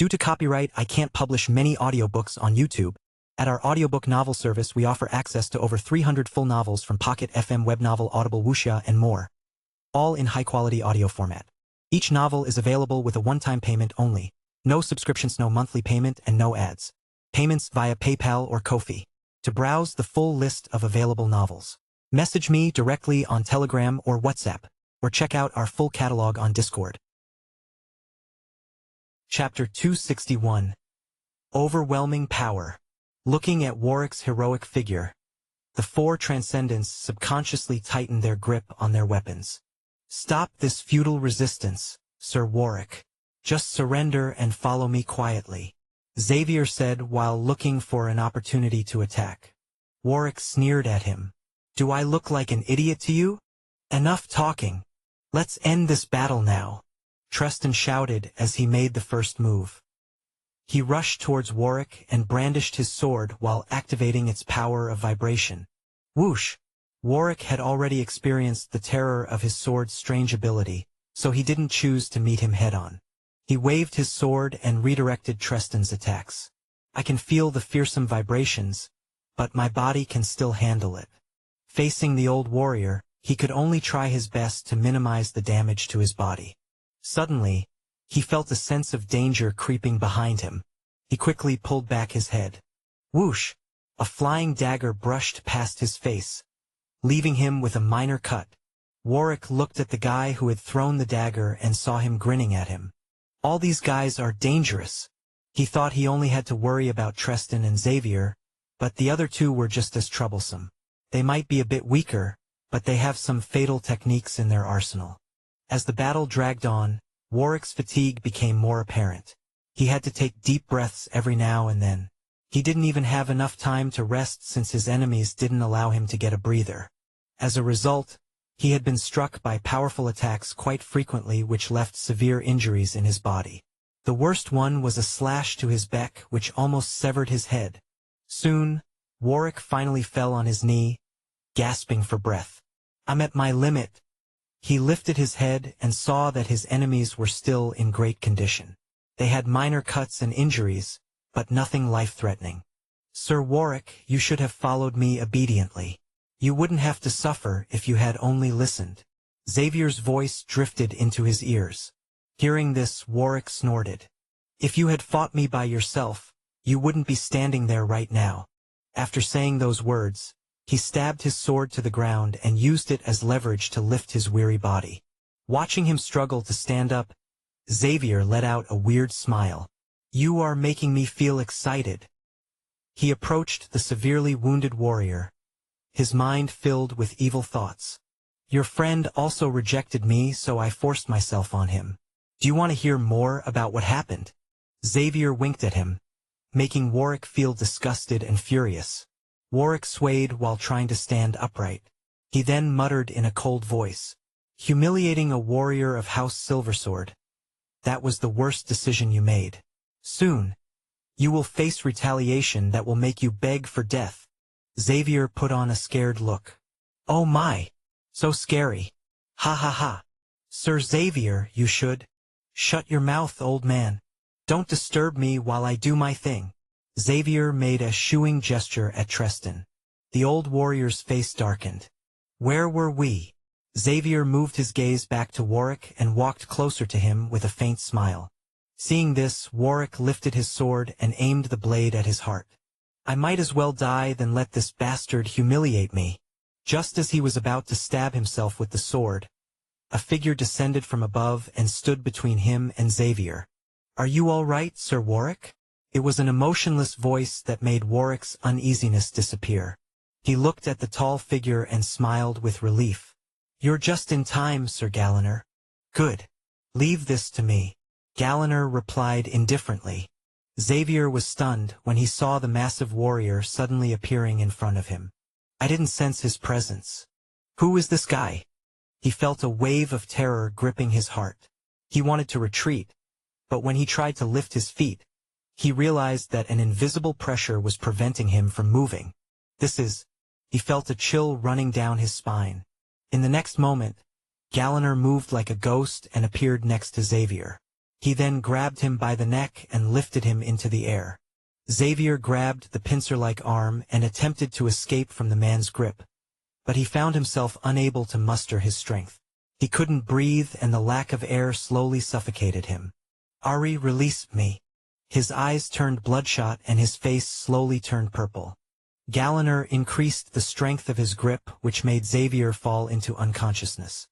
Due to copyright, I can't publish many audiobooks on YouTube. At our audiobook novel service, we offer access to over 300 full novels from Pocket FM, Webnovel, Audible, Wuxia, and more, all in high-quality audio format. Each novel is available with a one-time payment only. No subscriptions, no monthly payment, and no ads. Payments via PayPal or Ko-fi. To browse the full list of available novels, message me directly on Telegram or WhatsApp, or check out our full catalog on Discord. Chapter 261. Overwhelming Power. Looking at Warwick's heroic figure, the four Transcendents subconsciously tightened their grip on their weapons. Stop this futile resistance, Sir Warwick. Just surrender and follow me quietly, Xavier said while looking for an opportunity to attack. Warwick sneered at him. Do I look like an idiot to you? Enough talking. Let's end this battle now, Tristan shouted as he made the first move. He rushed towards Warwick and brandished his sword while activating its power of vibration. Whoosh! Warwick had already experienced the terror of his sword's strange ability, so he didn't choose to meet him head-on. He waved his sword and redirected Tristan's attacks. I can feel the fearsome vibrations, but my body can still handle it. Facing the old warrior, he could only try his best to minimize the damage to his body. Suddenly, he felt a sense of danger creeping behind him. He quickly pulled back his head. Whoosh! A flying dagger brushed past his face, leaving him with a minor cut. Warwick looked at the guy who had thrown the dagger and saw him grinning at him. All these guys are dangerous. He thought he only had to worry about Tristan and Xavier, but the other two were just as troublesome. They might be a bit weaker, but they have some fatal techniques in their arsenal. As the battle dragged on, Warwick's fatigue became more apparent. He had to take deep breaths every now and then. He didn't even have enough time to rest since his enemies didn't allow him to get a breather. As a result, he had been struck by powerful attacks quite frequently which left severe injuries in his body. The worst one was a slash to his back which almost severed his head. Soon, Warwick finally fell on his knee, gasping for breath. I'm at my limit. He lifted his head and saw that his enemies were still in great condition. They had minor cuts and injuries, but nothing life-threatening. Sir Warwick, you should have followed me obediently. You wouldn't have to suffer if you had only listened. Xavier's voice drifted into his ears. Hearing this, Warwick snorted. If you had fought me by yourself, you wouldn't be standing there right now. After saying those words, he stabbed his sword to the ground and used it as leverage to lift his weary body. Watching him struggle to stand up, Xavier let out a weird smile. You are making me feel excited. He approached the severely wounded warrior, his mind filled with evil thoughts. Your friend also rejected me, so I forced myself on him. Do you want to hear more about what happened? Xavier winked at him, making Warwick feel disgusted and furious. Warwick swayed while trying to stand upright. He then muttered in a cold voice. Humiliating a warrior of House Silversword. That was the worst decision you made. Soon, you will face retaliation that will make you beg for death. Xavier put on a scared look. Oh my! So scary. Ha ha ha. Sir Xavier, you should. Shut your mouth, old man. Don't disturb me while I do my thing. Xavier made a shooing gesture at Tristan. The old warrior's face darkened. Where were we? Xavier moved his gaze back to Warwick and walked closer to him with a faint smile. Seeing this, Warwick lifted his sword and aimed the blade at his heart. I might as well die than let this bastard humiliate me. Just as he was about to stab himself with the sword, a figure descended from above and stood between him and Xavier. Are you all right, Sir Warwick? It was an emotionless voice that made Warwick's uneasiness disappear. He looked at the tall figure and smiled with relief. You're just in time, Sir Galliner. Good. Leave this to me. Galliner replied indifferently. Xavier was stunned when he saw the massive warrior suddenly appearing in front of him. I didn't sense his presence. Who is this guy? He felt a wave of terror gripping his heart. He wanted to retreat, but when he tried to lift his feet, he realized that an invisible pressure was preventing him from moving. He felt a chill running down his spine. In the next moment, Galliner moved like a ghost and appeared next to Xavier. He then grabbed him by the neck and lifted him into the air. Xavier grabbed the pincer-like arm and attempted to escape from the man's grip, but he found himself unable to muster his strength. He couldn't breathe and the lack of air slowly suffocated him. "Ari, release me." His eyes turned bloodshot and his face slowly turned purple. Galliner increased the strength of his grip, which made Xavier fall into unconsciousness.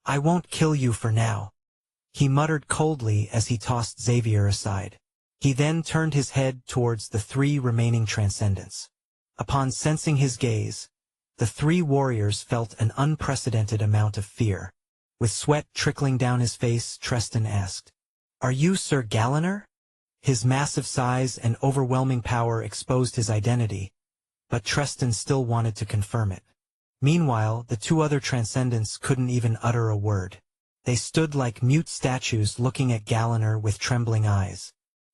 "I won't kill you for now," he muttered coldly as he tossed Xavier aside. He then turned his head towards the three remaining transcendents. Upon sensing his gaze, the three warriors felt an unprecedented amount of fear. With sweat trickling down his face, Tristan asked, "Are you Sir Galliner?" His massive size and overwhelming power exposed his identity, but Tristan still wanted to confirm it. Meanwhile, the two other transcendents couldn't even utter a word. They stood like mute statues looking at Galliner with trembling eyes.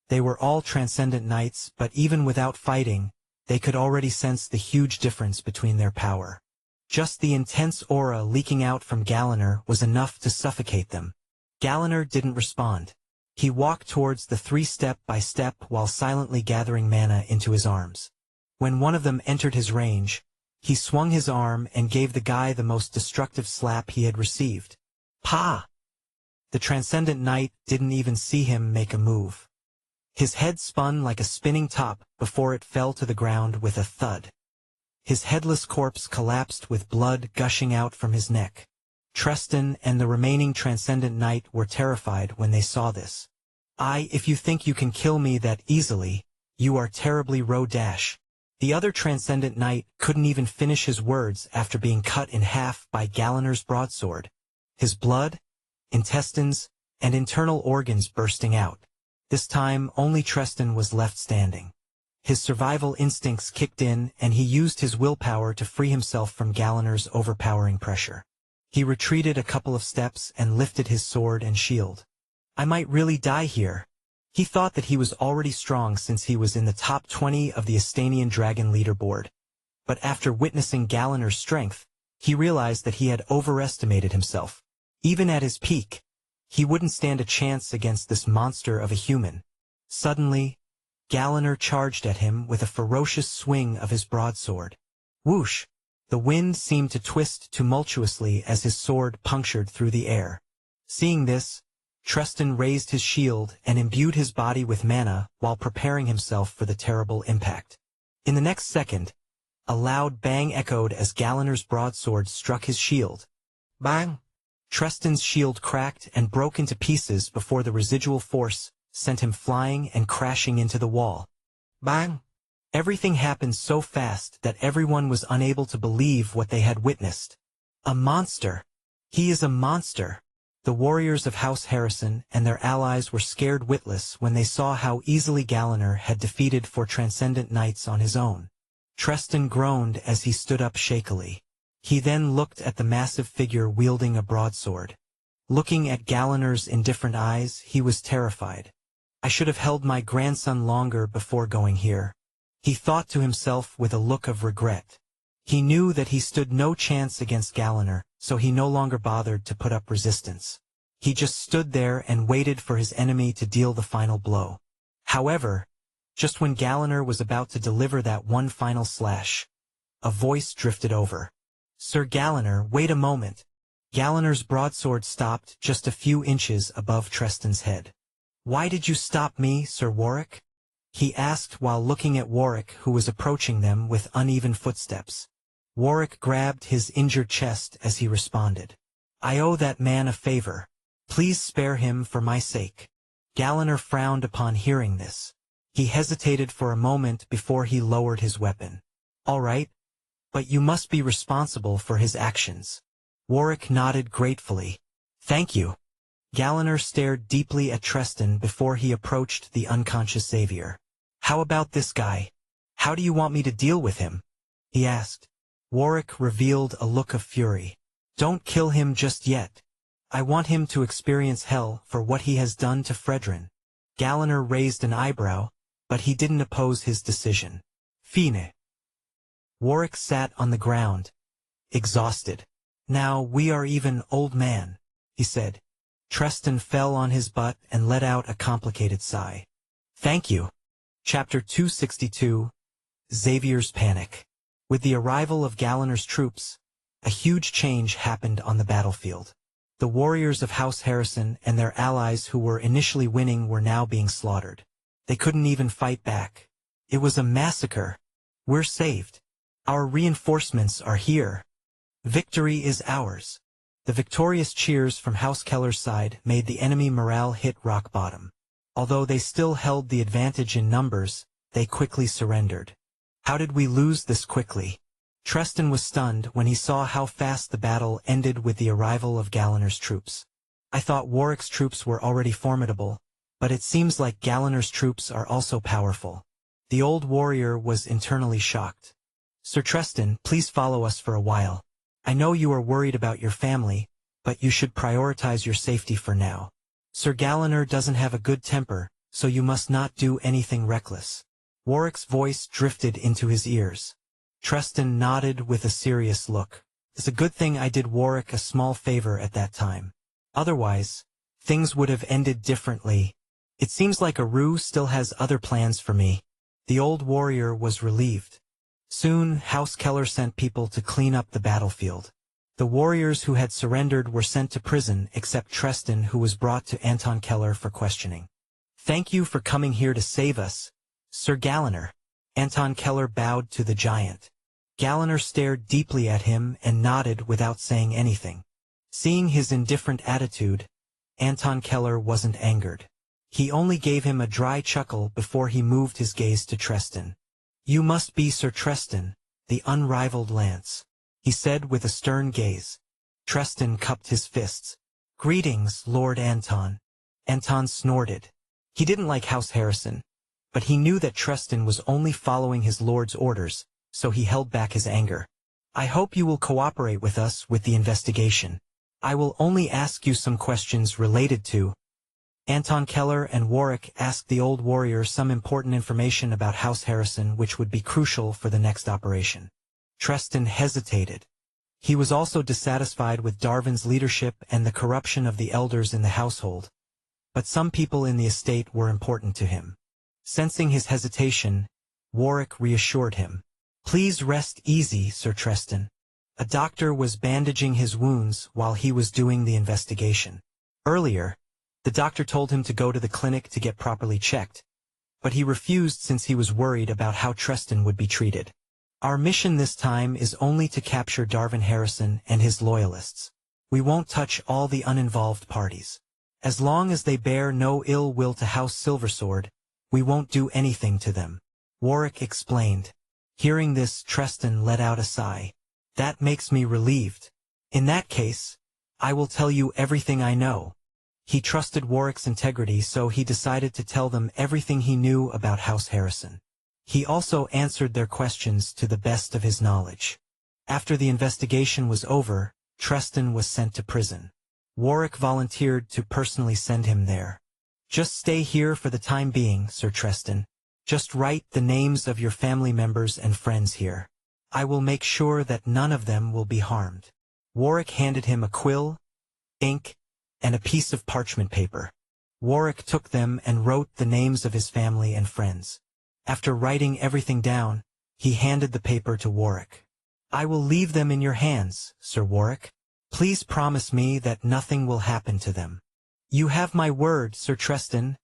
They were all transcendent knights, but even without fighting, they could already sense the huge difference between their power. Just the intense aura leaking out from Galliner was enough to suffocate them. Galliner didn't respond. He walked towards the three step by step while silently gathering mana into his arms. When one of them entered his range, he swung his arm and gave the guy the most destructive slap he had received. "Pa!" The transcendent knight didn't even see him make a move. His head spun like a spinning top before it fell to the ground with a thud. His headless corpse collapsed with blood gushing out from his neck. Tristan and the remaining transcendent knight were terrified when they saw this. If you think you can kill me that easily, you are terribly Rodash." The other transcendent knight couldn't even finish his words after being cut in half by Galliner's broadsword, his blood, intestines, and internal organs bursting out. This time, only Tristan was left standing. His survival instincts kicked in, and he used his willpower to free himself from Galliner's overpowering pressure. He retreated a couple of steps and lifted his sword and shield. "I might really die here." He thought that he was already strong since he was in the top 20 of the Estanian Dragon leaderboard. But after witnessing Galliner's strength, he realized that he had overestimated himself. Even at his peak, he wouldn't stand a chance against this monster of a human. Suddenly, Galliner charged at him with a ferocious swing of his broadsword. Whoosh! The wind seemed to twist tumultuously as his sword punctured through the air. Seeing this, Tristan raised his shield and imbued his body with mana while preparing himself for the terrible impact. In the next second, a loud bang echoed as Galliner's broadsword struck his shield. Bang! Tristan's shield cracked and broke into pieces before the residual force sent him flying and crashing into the wall. Bang! Everything happened so fast that everyone was unable to believe what they had witnessed. A monster! He is a monster! The warriors of House Harrison and their allies were scared witless when they saw how easily Galliner had defeated 4 transcendent knights on his own. Tristan groaned as he stood up shakily. He then looked at the massive figure wielding a broadsword. Looking at Galliner's indifferent eyes, he was terrified. "I should have held my grandson longer before going here," he thought to himself with a look of regret. He knew that he stood no chance against Galliner, so he no longer bothered to put up resistance. He just stood there and waited for his enemy to deal the final blow. However, just when Galliner was about to deliver that one final slash, a voice drifted over. "Sir Galliner, wait a moment." Galliner's broadsword stopped just a few inches above Tristan's head. "Why did you stop me, Sir Warwick?" he asked while looking at Warwick, who was approaching them with uneven footsteps. Warwick grabbed his injured chest as he responded. "I owe that man a favor. Please spare him for my sake." Galliner frowned upon hearing this. He hesitated for a moment before he lowered his weapon. "All right, but you must be responsible for his actions." Warwick nodded gratefully. "Thank you." Galliner stared deeply at Tristan before he approached the unconscious Xavier. "How about this guy? How do you want me to deal with him?" he asked. Warwick revealed a look of fury. "Don't kill him just yet. I want him to experience hell for what he has done to Fredrin." Galliner raised an eyebrow, but he didn't oppose his decision. "Fine." Warwick sat on the ground, exhausted. "Now we are even, old man," he said. Tristan fell on his butt and let out a complicated sigh. Thank you. Chapter 262, Xavier's Panic. With the arrival of Galanor's troops, a huge change happened on the battlefield. The warriors of House Harrison and their allies who were initially winning were now being slaughtered. They couldn't even fight back. It was a massacre. We're saved. Our reinforcements are here. Victory is ours. The victorious cheers from House Keller's side made the enemy morale hit rock bottom. Although they still held the advantage in numbers, they quickly surrendered. How did we lose this quickly? Tristan was stunned when he saw how fast the battle ended with the arrival of Galanor's troops. I thought Warwick's troops were already formidable, but it seems like Galanor's troops are also powerful. The old warrior was internally shocked. Sir Tristan, please follow us for a while. I know you are worried about your family, but you should prioritize your safety for now. Sir Galanor doesn't have a good temper, so you must not do anything reckless. Warwick's voice drifted into his ears. Tristan nodded with a serious look. It's a good thing I did Warwick a small favor at that time. Otherwise, things would have ended differently. It seems like Aru still has other plans for me. The old warrior was relieved. Soon, House Keller sent people to clean up the battlefield. The warriors who had surrendered were sent to prison except Tristan, who was brought to Anton Keller for questioning. Thank you for coming here to save us, Sir Galanor. Anton Keller bowed to the giant. Galanor stared deeply at him and nodded without saying anything. Seeing his indifferent attitude, Anton Keller wasn't angered. He only gave him a dry chuckle before he moved his gaze to Tristan. You must be Sir Tristan, the unrivaled lance, he said with a stern gaze. Tristan cupped his fists. Greetings, Lord Anton. Anton snorted. He didn't like House Harrison, but he knew that Tristan was only following his lord's orders, so he held back his anger. I hope you will cooperate with us with the investigation. I will only ask you some questions related to... Anton Keller and Warwick asked the old warrior some important information about House Harrison which would be crucial for the next operation. Tristan hesitated. He was also dissatisfied with Darvin's leadership and the corruption of the elders in the household, but some people in the estate were important to him. Sensing his hesitation, Warwick reassured him. Please rest easy, Sir Tristan. A doctor was bandaging his wounds while he was doing the investigation. Earlier, the doctor told him to go to the clinic to get properly checked, but he refused since he was worried about how Tristan would be treated. Our mission this time is only to capture Darvin Harrison and his loyalists. We won't touch all the uninvolved parties. As long as they bear no ill will to House Silversword, we won't do anything to them. Warwick explained. Hearing this, Tristan let out a sigh. That makes me relieved. In that case, I will tell you everything I know. He trusted Warwick's integrity, so he decided to tell them everything he knew about House Harrison. He also answered their questions to the best of his knowledge. After the investigation was over, Tristan was sent to prison. Warwick volunteered to personally send him there. Just stay here for the time being, Sir Tristan. Just write the names of your family members and friends here. I will make sure that none of them will be harmed. Warwick handed him a quill, ink, and a piece of parchment paper. Warwick took them and wrote the names of his family and friends. After writing everything down, he handed the paper to Warwick. I will leave them in your hands, Sir Warwick. Please promise me that nothing will happen to them. You have my word, Sir Tristan,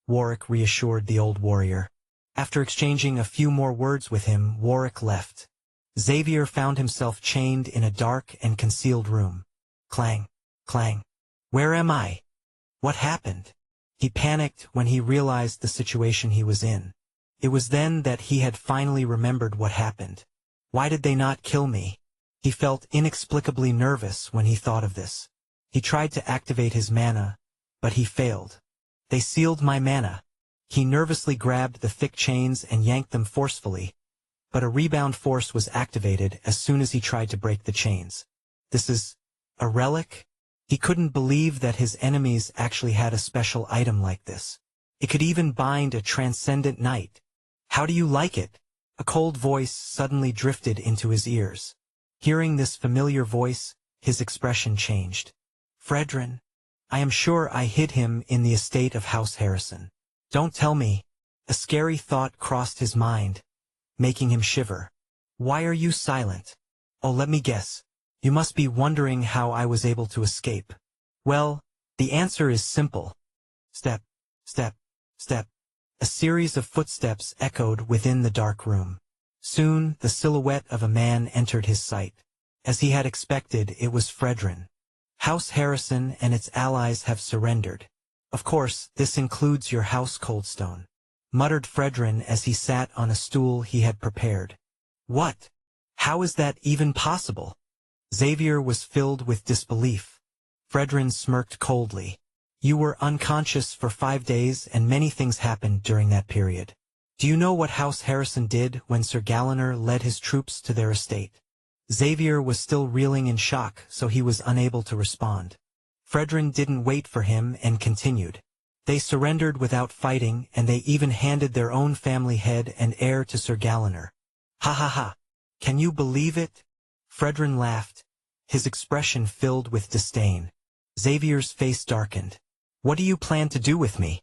Warwick reassured the old warrior. After exchanging a few more words with him, Warwick left. Xavier found himself chained in a dark and concealed room. Clang, clang. Where am I? What happened? He panicked when he realized the situation he was in. It was then that he had finally remembered what happened. Why did they not kill me? He felt inexplicably nervous when he thought of this. He tried to activate his mana, but he failed. They sealed my mana. He nervously grabbed the thick chains and yanked them forcefully, but a rebound force was activated as soon as he tried to break the chains. This is a relic? He couldn't believe that his enemies actually had a special item like this. It could even bind a transcendent knight. How do you like it? A cold voice suddenly drifted into his ears. Hearing this familiar voice, his expression changed. Fredrin, I am sure I hid him in the estate of House Harrison. Don't tell me. A scary thought crossed his mind, making him shiver. Why are you silent? Oh, let me guess. You must be wondering how I was able to escape. Well, the answer is simple. Step, step, step. A series of footsteps echoed within the dark room. Soon, the silhouette of a man entered his sight. As he had expected, it was Fredrin. House Harrison and its allies have surrendered. Of course, this includes your house Coldstone, muttered Fredrin as he sat on a stool he had prepared. What? How is that even possible? Xavier was filled with disbelief. Fredrin smirked coldly. You were unconscious for 5 days and many things happened during that period. Do you know what House Harrison did when Sir Galliner led his troops to their estate? Xavier was still reeling in shock, so he was unable to respond. Fredrin didn't wait for him and continued. They surrendered without fighting, and they even handed their own family head and heir to Sir Galliner. Ha ha ha! Can you believe it? Fredrin laughed, his expression filled with disdain. Xavier's face darkened. What do you plan to do with me?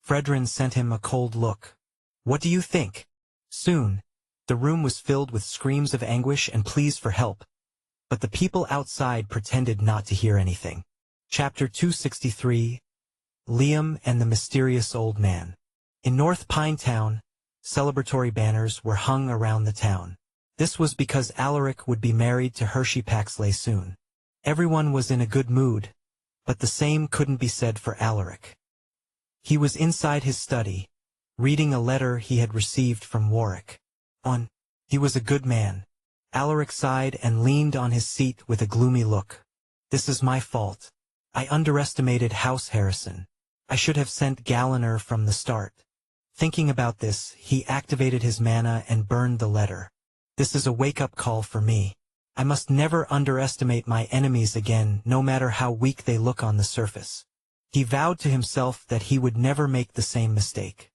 Fredrin sent him a cold look. What do you think? Soon, the room was filled with screams of anguish and pleas for help, but the people outside pretended not to hear anything. Chapter 263, Liam and the Mysterious Old Man. In North Pinetown, celebratory banners were hung around the town. This was because Alaric would be married to Hershey Paxley soon. Everyone was in a good mood, but the same couldn't be said for Alaric. He was inside his study, reading a letter he had received from Warwick. He was a good man. Alaric sighed and leaned on his seat with a gloomy look. This is my fault. I underestimated House Harrison. I should have sent Galliner from the start. Thinking about this, he activated his mana and burned the letter. This is a wake-up call for me. I must never underestimate my enemies again, no matter how weak they look on the surface. He vowed to himself that he would never make the same mistake.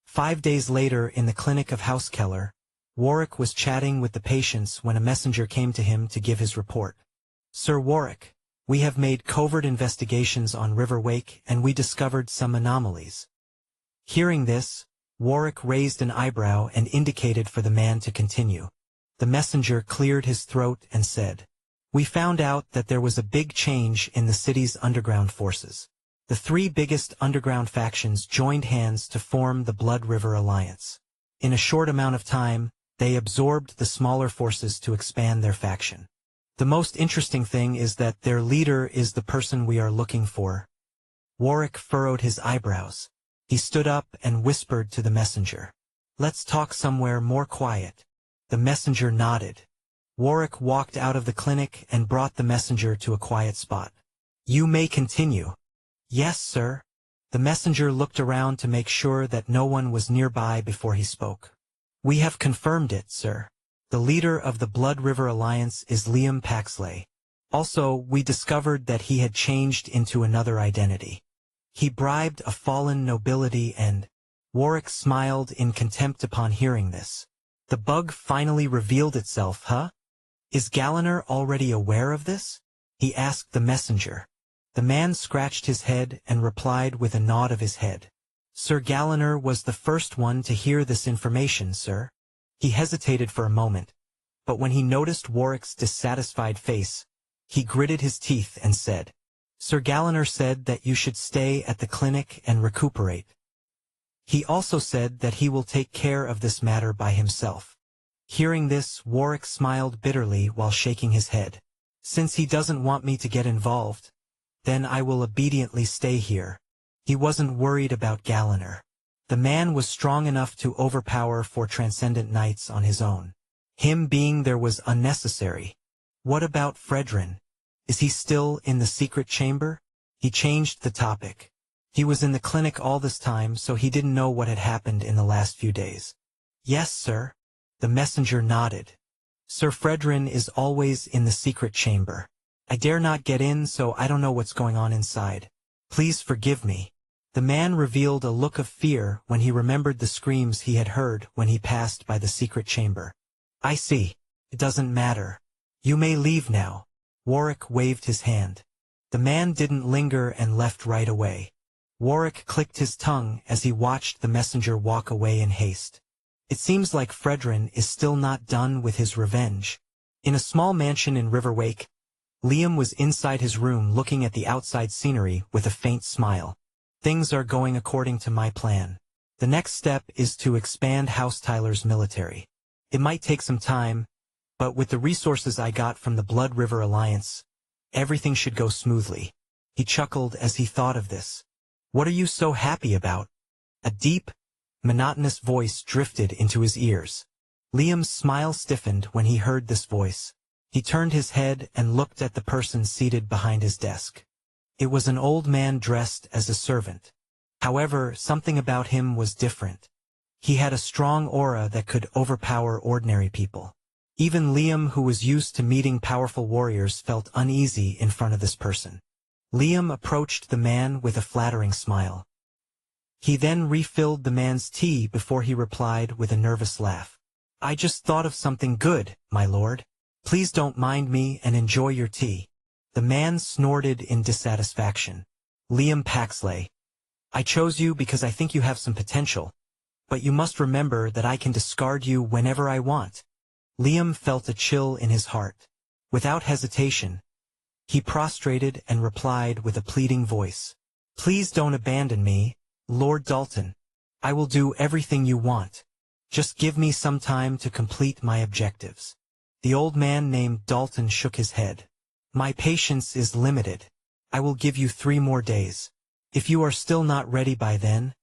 5 days later, in the clinic of House Keller, Warwick was chatting with the patients when a messenger came to him to give his report. Sir Warwick, we have made covert investigations on River Wake and we discovered some anomalies. Hearing this, Warwick raised an eyebrow and indicated for the man to continue. The messenger cleared his throat and said, We found out that there was a big change in the city's underground forces. The 3 biggest underground factions joined hands to form the Blood River Alliance. In a short amount of time, they absorbed the smaller forces to expand their faction. The most interesting thing is that their leader is the person we are looking for. Warwick furrowed his eyebrows. He stood up and whispered to the messenger. Let's talk somewhere more quiet. The messenger nodded. Warwick walked out of the clinic and brought the messenger to a quiet spot. You may continue. Yes, sir. The messenger looked around to make sure that no one was nearby before he spoke. We have confirmed it, sir. The leader of the Blood River Alliance is Liam Paxley. Also, we discovered that he had changed into another identity. He bribed a fallen nobility and... Warwick smiled in contempt upon hearing this. The bug finally revealed itself, huh? Is Galliner already aware of this? He asked the messenger. The man scratched his head and replied with a nod of his head. Sir Galliner was the first one to hear this information, sir. He hesitated for a moment, but when he noticed Warwick's dissatisfied face, he gritted his teeth and said, Sir Galliner said that you should stay at the clinic and recuperate. He also said that he will take care of this matter by himself. Hearing this, Warwick smiled bitterly while shaking his head. Since he doesn't want me to get involved, then I will obediently stay here. He wasn't worried about Galliner. The man was strong enough to overpower 4 transcendent knights on his own. Him being there was unnecessary. What about Fredrin? Is he still in the secret chamber? He changed the topic. He was in the clinic all this time, so he didn't know what had happened in the last few days. Yes, sir. The messenger nodded. Sir Fredrin is always in the secret chamber. I dare not get in, so I don't know what's going on inside. Please forgive me. The man revealed a look of fear when he remembered the screams he had heard when he passed by the secret chamber. I see. It doesn't matter. You may leave now. Warwick waved his hand. The man didn't linger and left right away. Warwick clicked his tongue as he watched the messenger walk away in haste. It seems like Fredrin is still not done with his revenge. In a small mansion in Riverwake, Liam was inside his room looking at the outside scenery with a faint smile. Things are going according to my plan. The next step is to expand House Tyler's military. It might take some time, but with the resources I got from the Blood River Alliance, everything should go smoothly. He chuckled as he thought of this. What are you so happy about? A deep, monotonous voice drifted into his ears. Liam's smile stiffened when he heard this voice. He turned his head and looked at the person seated behind his desk. It was an old man dressed as a servant. However, something about him was different. He had a strong aura that could overpower ordinary people. Even Liam, who was used to meeting powerful warriors, felt uneasy in front of this person. Liam approached the man with a flattering smile. He then refilled the man's tea before he replied with a nervous laugh. I just thought of something good, my lord. Please don't mind me and enjoy your tea. The man snorted in dissatisfaction. Liam Paxley. I chose you because I think you have some potential, but you must remember that I can discard you whenever I want. Liam felt a chill in his heart. Without hesitation, he prostrated and replied with a pleading voice. Please don't abandon me, Lord Dalton. I will do everything you want. Just give me some time to complete my objectives. The old man named Dalton shook his head. My patience is limited. I will give you 3 more days. If you are still not ready by then,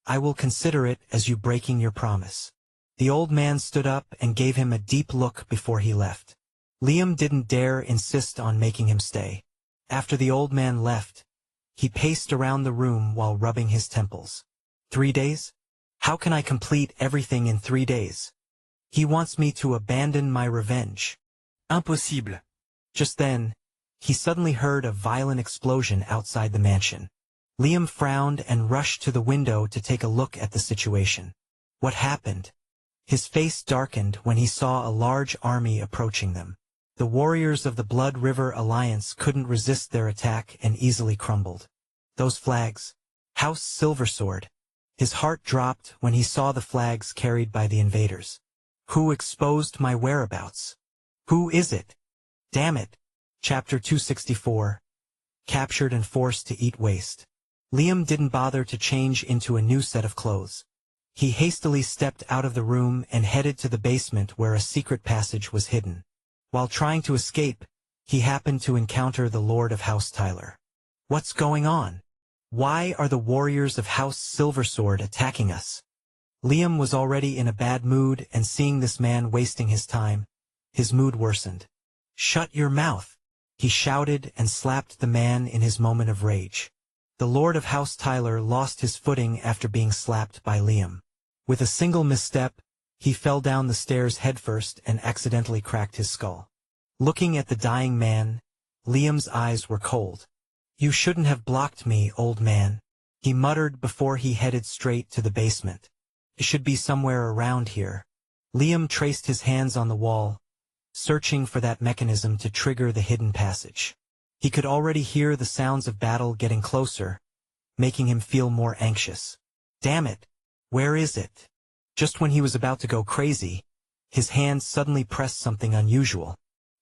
I will consider it as you breaking your promise. The old man stood up and gave him a deep look before he left. Liam didn't dare insist on making him stay. After the old man left, he paced around the room while rubbing his temples. 3 days? How can I complete everything in 3 days? He wants me to abandon my revenge. Impossible. Just then, he suddenly heard a violent explosion outside the mansion. Liam frowned and rushed to the window to take a look at the situation. What happened? His face darkened when he saw a large army approaching them. The warriors of the Blood River Alliance couldn't resist their attack and easily crumbled. Those flags. House Silversword. His heart dropped when he saw the flags carried by the invaders. Who exposed my whereabouts? Who is it? Damn it. Chapter 264. Captured and forced to eat waste. Liam didn't bother to change into a new set of clothes. He hastily stepped out of the room and headed to the basement where a secret passage was hidden. While trying to escape, he happened to encounter the Lord of House Tyler. What's going on? Why are the warriors of House Silversword attacking us? Liam was already in a bad mood, and seeing this man wasting his time, his mood worsened. Shut your mouth, he shouted and slapped the man in his moment of rage. The Lord of House Tyler lost his footing after being slapped by Liam. With a single misstep, he fell down the stairs headfirst and accidentally cracked his skull. Looking at the dying man, Liam's eyes were cold. You shouldn't have blocked me, old man, he muttered before he headed straight to the basement. It should be somewhere around here. Liam traced his hands on the wall, searching for that mechanism to trigger the hidden passage. He could already hear the sounds of battle getting closer, making him feel more anxious. Damn it! Where is it? Just when he was about to go crazy, his hand suddenly pressed something unusual.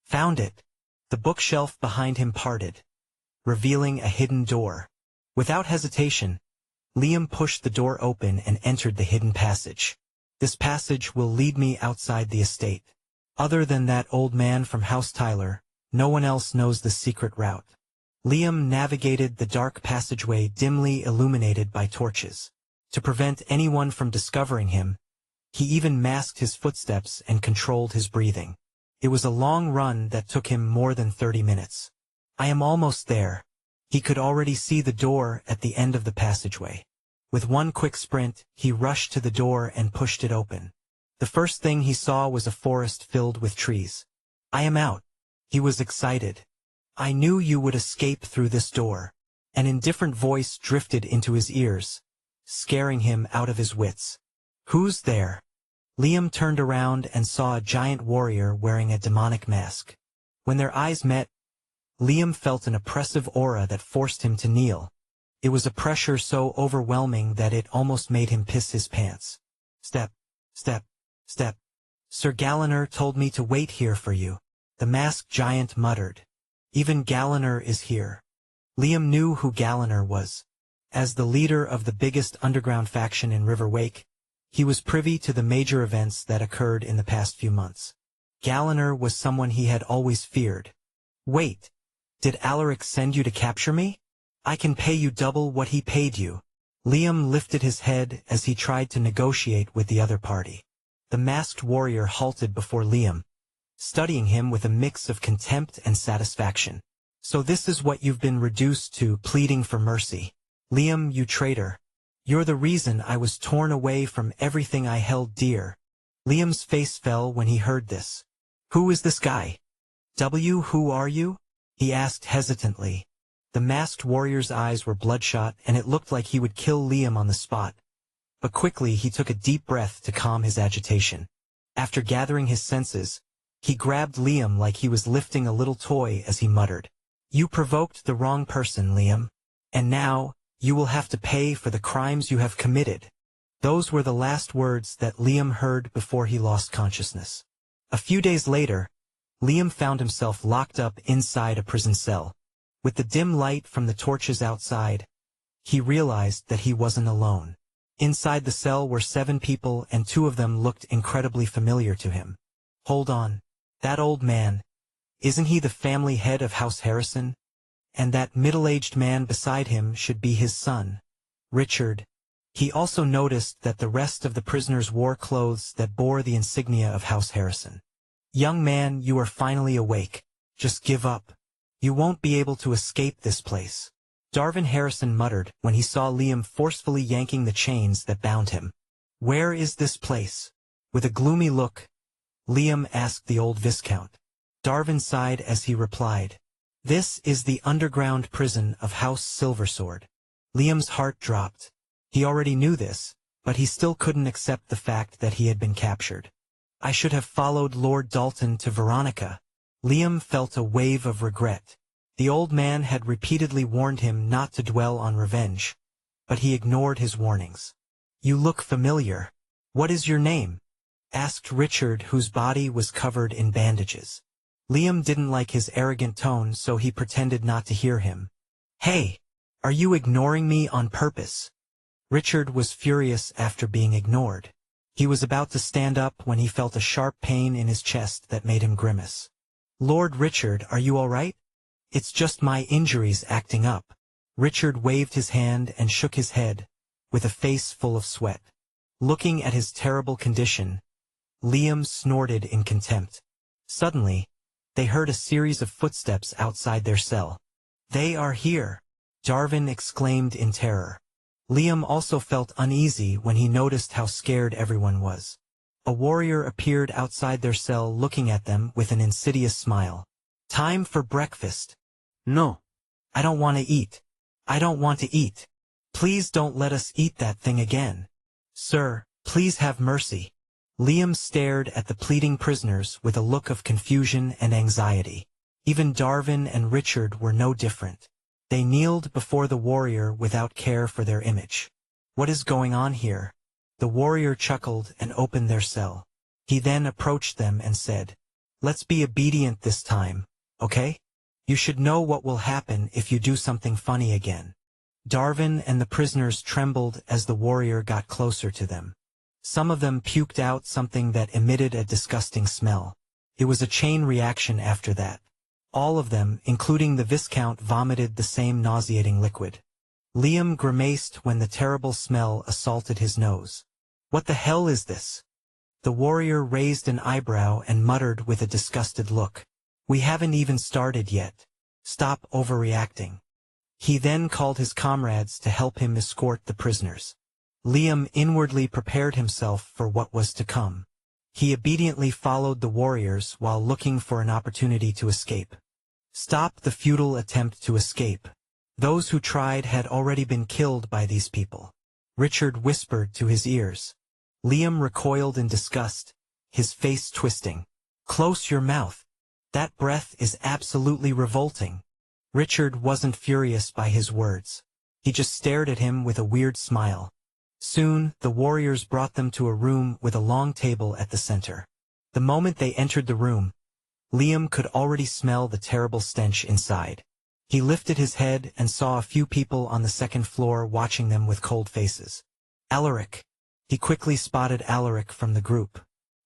Found it! The bookshelf behind him parted, revealing a hidden door. Without hesitation, Liam pushed the door open and entered the hidden passage. This passage will lead me outside the estate. Other than that old man from House Tyler, no one else knows the secret route. Liam navigated the dark passageway dimly illuminated by torches. To prevent anyone from discovering him, he even masked his footsteps and controlled his breathing. It was a long run that took him more than 30 minutes. I am almost there. He could already see the door at the end of the passageway. With one quick sprint, he rushed to the door and pushed it open. The first thing he saw was a forest filled with trees. I am out. He was excited. I knew you would escape through this door. An indifferent voice drifted into his ears, scaring him out of his wits. Who's there? Liam turned around and saw a giant warrior wearing a demonic mask. When their eyes met, Liam felt an oppressive aura that forced him to kneel. It was a pressure so overwhelming that it almost made him piss his pants. Step, step, step. Sir Galliner told me to wait here for you, the masked giant muttered. Even Galliner is here. Liam knew who Galliner was. As the leader of the biggest underground faction in River Wake, he was privy to the major events that occurred in the past few months. Galliner was someone he had always feared. Wait, did Alaric send you to capture me? I can pay you double what he paid you. Liam lifted his head as he tried to negotiate with the other party. The masked warrior halted before Liam, studying him with a mix of contempt and satisfaction. So this is what you've been reduced to, pleading for mercy. Liam, you traitor. You're the reason I was torn away from everything I held dear. Liam's face fell when he heard this. Who is this guy? Who are you? He asked hesitantly. The masked warrior's eyes were bloodshot and it looked like he would kill Liam on the spot. But quickly he took a deep breath to calm his agitation. After gathering his senses, he grabbed Liam like he was lifting a little toy as he muttered. You provoked the wrong person, Liam. And now, you will have to pay for the crimes you have committed. Those were the last words that Liam heard before he lost consciousness. A few days later, Liam found himself locked up inside a prison cell. With the dim light from the torches outside, he realized that he wasn't alone. Inside the cell were 7 people and 2 of them looked incredibly familiar to him. Hold on, that old man, isn't he the family head of House Harrison? And that middle-aged man beside him should be his son, Richard. He also noticed that the rest of the prisoners wore clothes that bore the insignia of House Harrison. Young man, you are finally awake. Just give up. You won't be able to escape this place. Darvin Harrison muttered when he saw Liam forcefully yanking the chains that bound him. Where is this place? With a gloomy look, Liam asked the old Viscount. Darvin sighed as he replied, This is the underground prison of House Silversword. Liam's heart dropped. He already knew this, but he still couldn't accept the fact that he had been captured. I should have followed Lord Dalton to Veronica. Liam felt a wave of regret. The old man had repeatedly warned him not to dwell on revenge, but he ignored his warnings. You look familiar. What is your name? Asked Richard, whose body was covered in bandages. Liam didn't like his arrogant tone, so he pretended not to hear him. Hey, are you ignoring me on purpose? Richard was furious after being ignored. He was about to stand up when he felt a sharp pain in his chest that made him grimace. Lord Richard, are you all right? It's just my injuries acting up. Richard waved his hand and shook his head, with a face full of sweat. Looking at his terrible condition, Liam snorted in contempt. Suddenly, they heard a series of footsteps outside their cell. They are here, Darvin exclaimed in terror. Liam also felt uneasy when he noticed how scared everyone was. A warrior appeared outside their cell looking at them with an insidious smile. Time for breakfast. No. I don't want to eat. I don't want to eat. Please don't let us eat that thing again. Sir, please have mercy. Liam stared at the pleading prisoners with a look of confusion and anxiety. Even Darvin and Richard were no different. They kneeled before the warrior without care for their image. What is going on here? The warrior chuckled and opened their cell. He then approached them and said, Let's be obedient this time, okay? You should know what will happen if you do something funny again. Darvin and the prisoners trembled as the warrior got closer to them. Some of them puked out something that emitted a disgusting smell. It was a chain reaction after that. All of them, including the Viscount, vomited the same nauseating liquid. Liam grimaced when the terrible smell assaulted his nose. What the hell is this? The warrior raised an eyebrow and muttered with a disgusted look. We haven't even started yet. Stop overreacting. He then called his comrades to help him escort the prisoners. Liam inwardly prepared himself for what was to come. He obediently followed the warriors while looking for an opportunity to escape. Stop the futile attempt to escape. Those who tried had already been killed by these people. Richard whispered to his ears. Liam recoiled in disgust, his face twisting. Close your mouth. That breath is absolutely revolting. Richard wasn't furious by his words. He just stared at him with a weird smile. Soon, the warriors brought them to a room with a long table at the center. The moment they entered the room, Liam could already smell the terrible stench inside. He lifted his head and saw a few people on the second floor watching them with cold faces. Alaric. He quickly spotted Alaric from the group.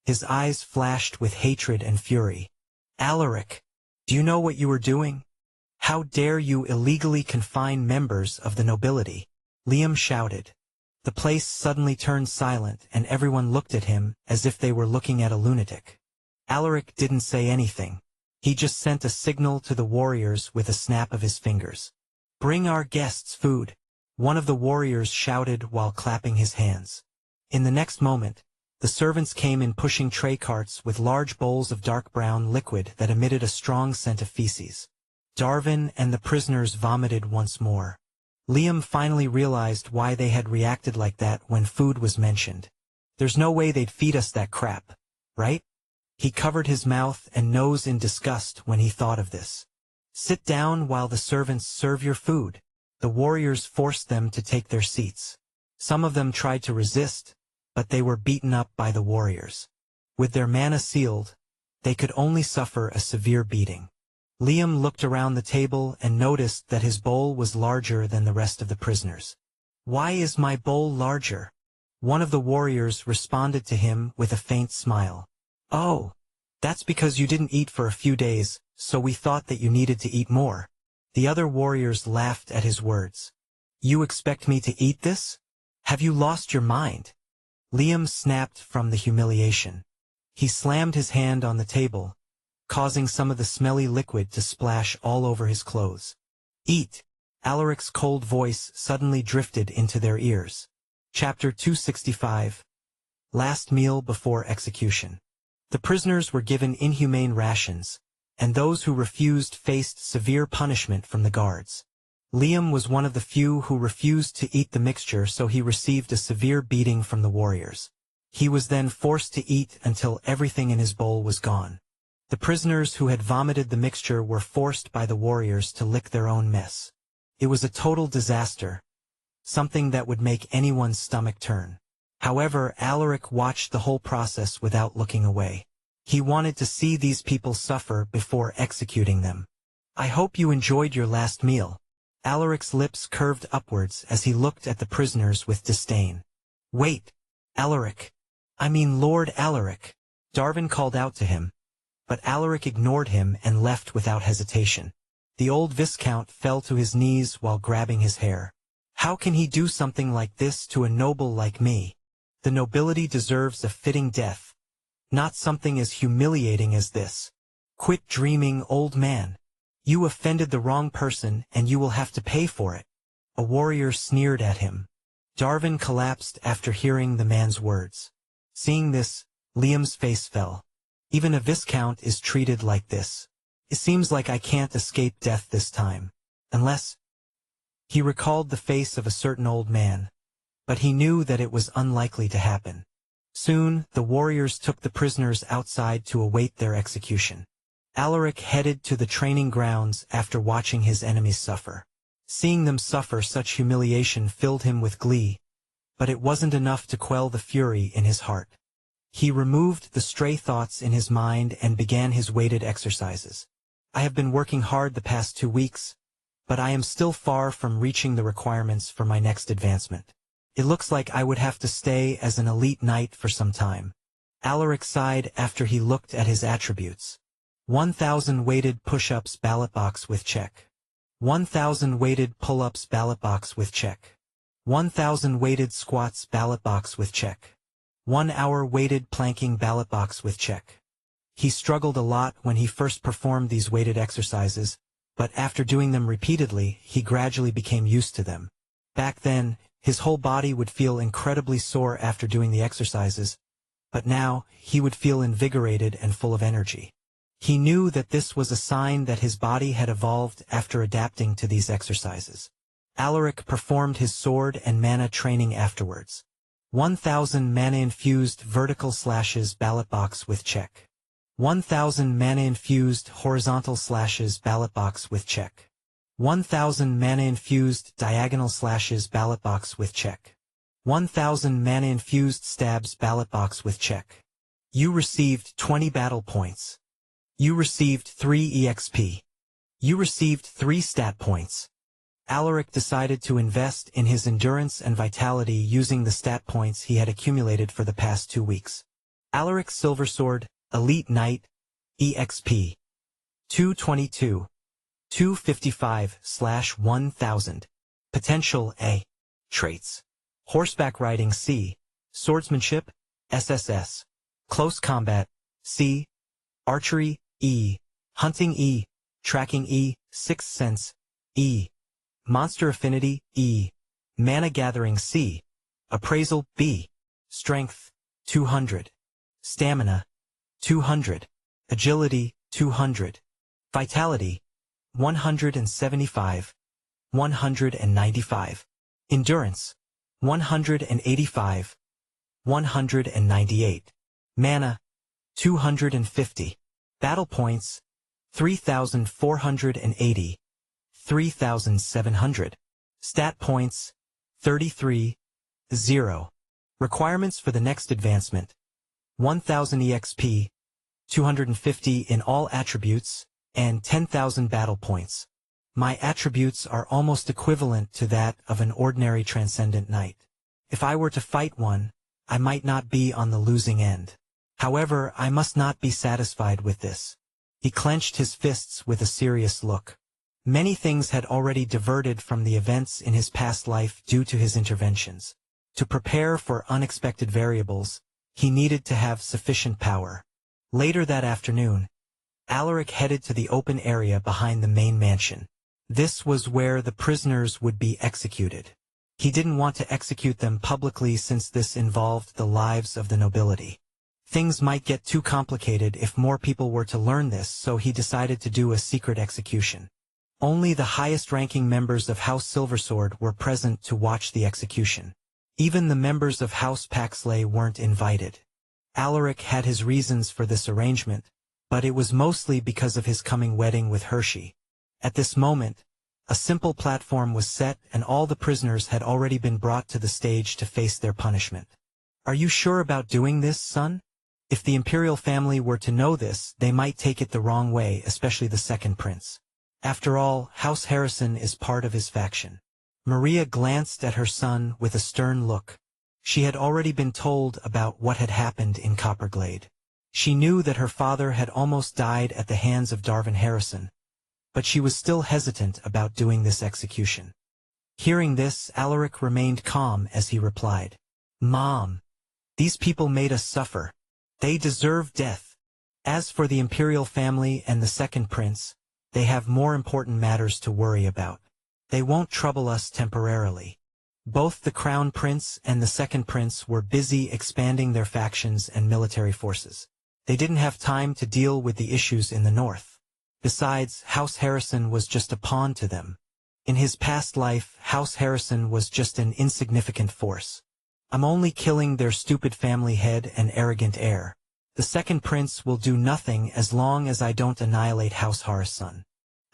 His eyes flashed with hatred and fury. Alaric, do you know what you are doing? How dare you illegally confine members of the nobility? Liam shouted. The place suddenly turned silent and everyone looked at him as if they were looking at a lunatic. Alaric didn't say anything. He just sent a signal to the warriors with a snap of his fingers. Bring our guests food, one of the warriors shouted while clapping his hands. In the next moment, the servants came in pushing tray carts with large bowls of dark brown liquid that emitted a strong scent of feces. Darwin and the prisoners vomited once more. Liam finally realized why they had reacted like that when food was mentioned. There's no way they'd feed us that crap, right? He covered his mouth and nose in disgust when he thought of this. Sit down while the servants serve your food. The warriors forced them to take their seats. Some of them tried to resist, but they were beaten up by the warriors. With their mana sealed, they could only suffer a severe beating. Liam looked around the table and noticed that his bowl was larger than the rest of the prisoners. Why is my bowl larger? One of the warriors responded to him with a faint smile. Oh, that's because you didn't eat for a few days, so we thought that you needed to eat more. The other warriors laughed at his words. You expect me to eat this? Have you lost your mind? Liam snapped from the humiliation. He slammed his hand on the table, causing some of the smelly liquid to splash all over his clothes. Eat! Alaric's cold voice suddenly drifted into their ears. Chapter 265. Last Meal Before Execution. The prisoners were given inhumane rations, and those who refused faced severe punishment from the guards. Liam was one of the few who refused to eat the mixture, so he received a severe beating from the warriors. He was then forced to eat until everything in his bowl was gone. The prisoners who had vomited the mixture were forced by the warriors to lick their own mess. It was a total disaster, something that would make anyone's stomach turn. However, Alaric watched the whole process without looking away. He wanted to see these people suffer before executing them. I hope you enjoyed your last meal. Alaric's lips curved upwards as he looked at the prisoners with disdain. Wait, Alaric. I mean Lord Alaric. Darwin called out to him. But Alaric ignored him and left without hesitation. The old Viscount fell to his knees while grabbing his hair. How can he do something like this to a noble like me? The nobility deserves a fitting death, not something as humiliating as this. Quit dreaming, old man. You offended the wrong person and you will have to pay for it. A warrior sneered at him. Darwin collapsed after hearing the man's words. Seeing this, Liam's face fell. Even a Viscount is treated like this. It seems like I can't escape death this time. Unless... He recalled the face of a certain old man, but he knew that it was unlikely to happen. Soon, the warriors took the prisoners outside to await their execution. Alaric headed to the training grounds after watching his enemies suffer. Seeing them suffer such humiliation filled him with glee, but it wasn't enough to quell the fury in his heart. He removed the stray thoughts in his mind and began his weighted exercises. I have been working hard the past 2 weeks, but I am still far from reaching the requirements for my next advancement. It looks like I would have to stay as an elite knight for some time. Alaric sighed after he looked at his attributes. 1,000 weighted push-ups ballot box with check. 1,000 weighted pull-ups ballot box with check. 1,000 weighted squats ballot box with check. 1 hour weighted planking ballot box with check. He struggled a lot when he first performed these weighted exercises, but after doing them repeatedly, he gradually became used to them. Back then, his whole body would feel incredibly sore after doing the exercises, but now he would feel invigorated and full of energy. He knew that this was a sign that his body had evolved after adapting to these exercises. Alaric performed his sword and mana training afterwards. 1,000 mana-infused vertical slashes ballot box with check. 1,000 mana-infused horizontal slashes ballot box with check. 1,000 mana-infused diagonal slashes ballot box with check. 1,000 mana-infused stabs ballot box with check. You received 20 battle points. You received 3 EXP. You received 3 stat points. Alaric decided to invest in his endurance and vitality using the stat points he had accumulated for the past 2 weeks. Alaric Silversword, Elite Knight, EXP. 222. 255/1000. Potential A. Traits. Horseback riding C. Swordsmanship, SSS. Close combat, C. Archery, E. Hunting, E. Tracking, E. Sixth sense, E. Monster affinity, E. Mana gathering, C. Appraisal, B. Strength, 200. Stamina, 200. Agility, 200. Vitality, 175. 195. Endurance, 185. 198. Mana, 250. Battle points, 3,480. 3,700. Stat points, 33. 0. Requirements for the next advancement. 1,000 EXP, 250 in all attributes, and 10,000 battle points. My attributes are almost equivalent to that of an ordinary Transcendent Knight. If I were to fight one, I might not be on the losing end. However, I must not be satisfied with this. He clenched his fists with a serious look. Many things had already diverted from the events in his past life due to his interventions. To prepare for unexpected variables, he needed to have sufficient power. Later that afternoon, Alaric headed to the open area behind the main mansion. This was where the prisoners would be executed. He didn't want to execute them publicly since this involved the lives of the nobility. Things might get too complicated if more people were to learn this, so he decided to do a secret execution. Only the highest-ranking members of House Silversword were present to watch the execution. Even the members of House Paxley weren't invited. Alaric had his reasons for this arrangement, but it was mostly because of his coming wedding with Hershey. At this moment, a simple platform was set and all the prisoners had already been brought to the stage to face their punishment. "Are you sure about doing this, son? If the imperial family were to know this, they might take it the wrong way, especially the second prince. After all, House Harrison is part of his faction." Maria glanced at her son with a stern look. She had already been told about what had happened in Copperglade. She knew that her father had almost died at the hands of Darvin Harrison, but she was still hesitant about doing this execution. Hearing this, Alaric remained calm as he replied, "Mom, these people made us suffer. They deserve death. As for the imperial family and the second prince, they have more important matters to worry about. They won't trouble us temporarily." Both the crown prince and the second prince were busy expanding their factions and military forces. They didn't have time to deal with the issues in the north. Besides, House Harrison was just a pawn to them. In his past life, House Harrison was just an insignificant force. "I'm only killing their stupid family head and arrogant heir. The second prince will do nothing as long as I don't annihilate House Harrison."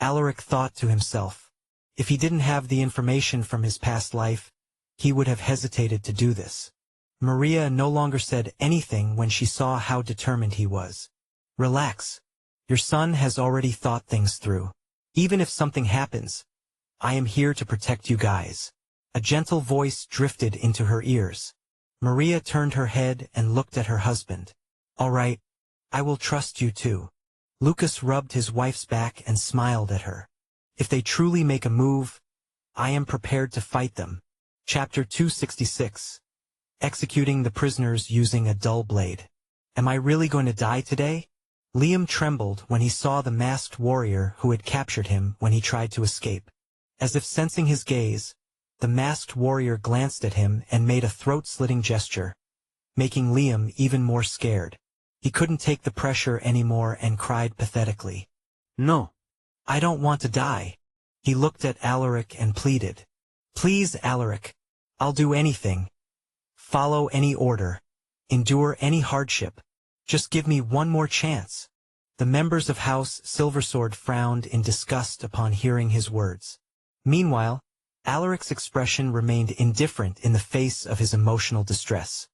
Alaric thought to himself. If he didn't have the information from his past life, he would have hesitated to do this. Maria no longer said anything when she saw how determined he was. "Relax. Your son has already thought things through. Even if something happens, I am here to protect you guys." A gentle voice drifted into her ears. Maria turned her head and looked at her husband. "All right, I will trust you too." Lucas rubbed his wife's back and smiled at her. "If they truly make a move, I am prepared to fight them." Chapter 266. Executing the prisoners using a dull blade. "Am I really going to die today?" Liam trembled when he saw the masked warrior who had captured him when he tried to escape. As if sensing his gaze, the masked warrior glanced at him and made a throat-slitting gesture, making Liam even more scared. He couldn't take the pressure anymore and cried pathetically, "No, I don't want to die." He looked at Alaric and pleaded, "Please, Alaric, I'll do anything. Follow any order. Endure any hardship. Just give me one more chance." The members of House Silversword frowned in disgust upon hearing his words. Meanwhile, Alaric's expression remained indifferent in the face of his emotional distress.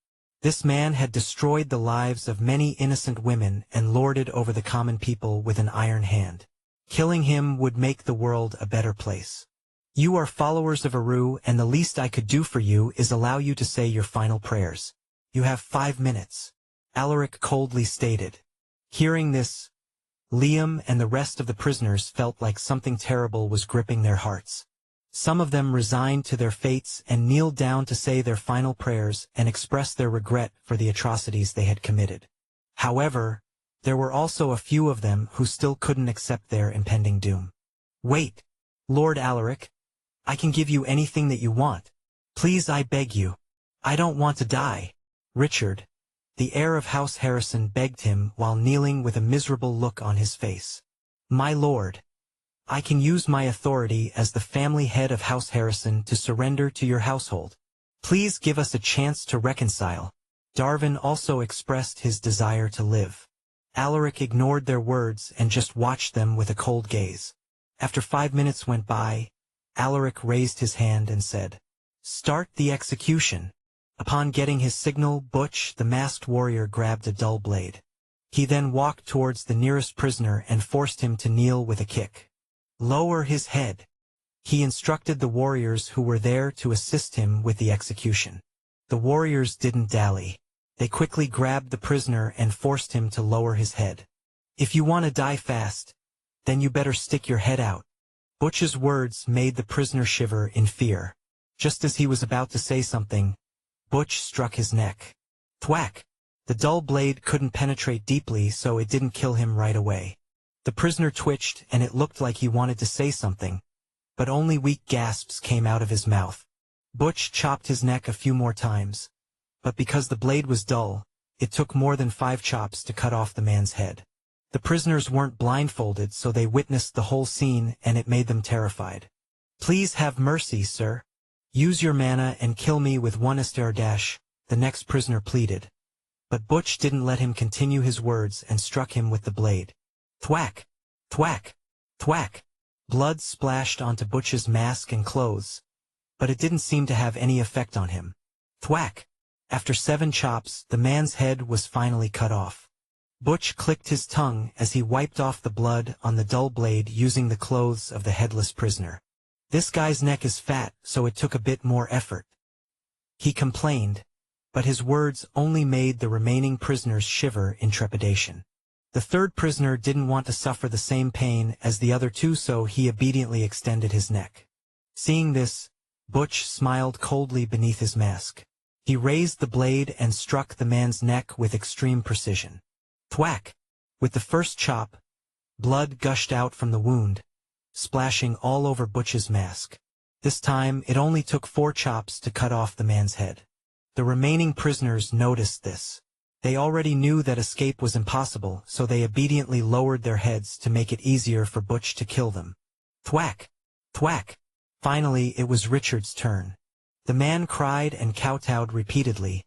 This man had destroyed the lives of many innocent women and lorded over the common people with an iron hand. Killing him would make the world a better place. You are followers of Aru, and the least I could do for you is allow you to say your final prayers. You have 5 minutes, Alaric coldly stated. Hearing this, Liam and the rest of the prisoners felt like something terrible was gripping their hearts. Some of them resigned to their fates and kneeled down to say their final prayers and express their regret for the atrocities they had committed. However, there were also a few of them who still couldn't accept their impending doom. Wait, Lord Alaric, I can give you anything that you want. Please, I beg you. I don't want to die. Richard, the heir of House Harrison, begged him while kneeling with a miserable look on his face. My lord, I can use my authority as the family head of House Harrison to surrender to your household. Please give us a chance to reconcile. Darwin also expressed his desire to live. Alaric ignored their words and just watched them with a cold gaze. After 5 minutes went by, Alaric raised his hand and said, "Start the execution." Upon getting his signal, Butch, the masked warrior, grabbed a dull blade. He then walked towards the nearest prisoner and forced him to kneel with a kick. Lower his head. He instructed the warriors who were there to assist him with the execution. The warriors didn't dally. They quickly grabbed the prisoner and forced him to lower his head. If you want to die fast, then you better stick your head out. Butch's words made the prisoner shiver in fear. Just as he was about to say something, Butch struck his neck. Thwack! The dull blade couldn't penetrate deeply, so it didn't kill him right away. The prisoner twitched and it looked like he wanted to say something, but only weak gasps came out of his mouth. Butch chopped his neck a few more times, but because the blade was dull, it took more than 5 chops to cut off the man's head. The prisoners weren't blindfolded, so they witnessed the whole scene and it made them terrified. Please have mercy, sir. Use your mana and kill me with 1 Esther-, the next prisoner pleaded. But Butch didn't let him continue his words and struck him with the blade. Thwack! Thwack! Thwack! Blood splashed onto Butch's mask and clothes, but it didn't seem to have any effect on him. Thwack! After 7 chops, the man's head was finally cut off. Butch clicked his tongue as he wiped off the blood on the dull blade using the clothes of the headless prisoner. This guy's neck is fat, so it took a bit more effort. He complained, but his words only made the remaining prisoners shiver in trepidation. The third prisoner didn't want to suffer the same pain as the other 2, so he obediently extended his neck. Seeing this, Butch smiled coldly beneath his mask. He raised the blade and struck the man's neck with extreme precision. Thwack! With the first chop, blood gushed out from the wound, splashing all over Butch's mask. This time, it only took 4 chops to cut off the man's head. The remaining prisoners noticed this. They already knew that escape was impossible, so they obediently lowered their heads to make it easier for Butch to kill them. Thwack! Thwack! Finally, it was Richard's turn. The man cried and kowtowed repeatedly,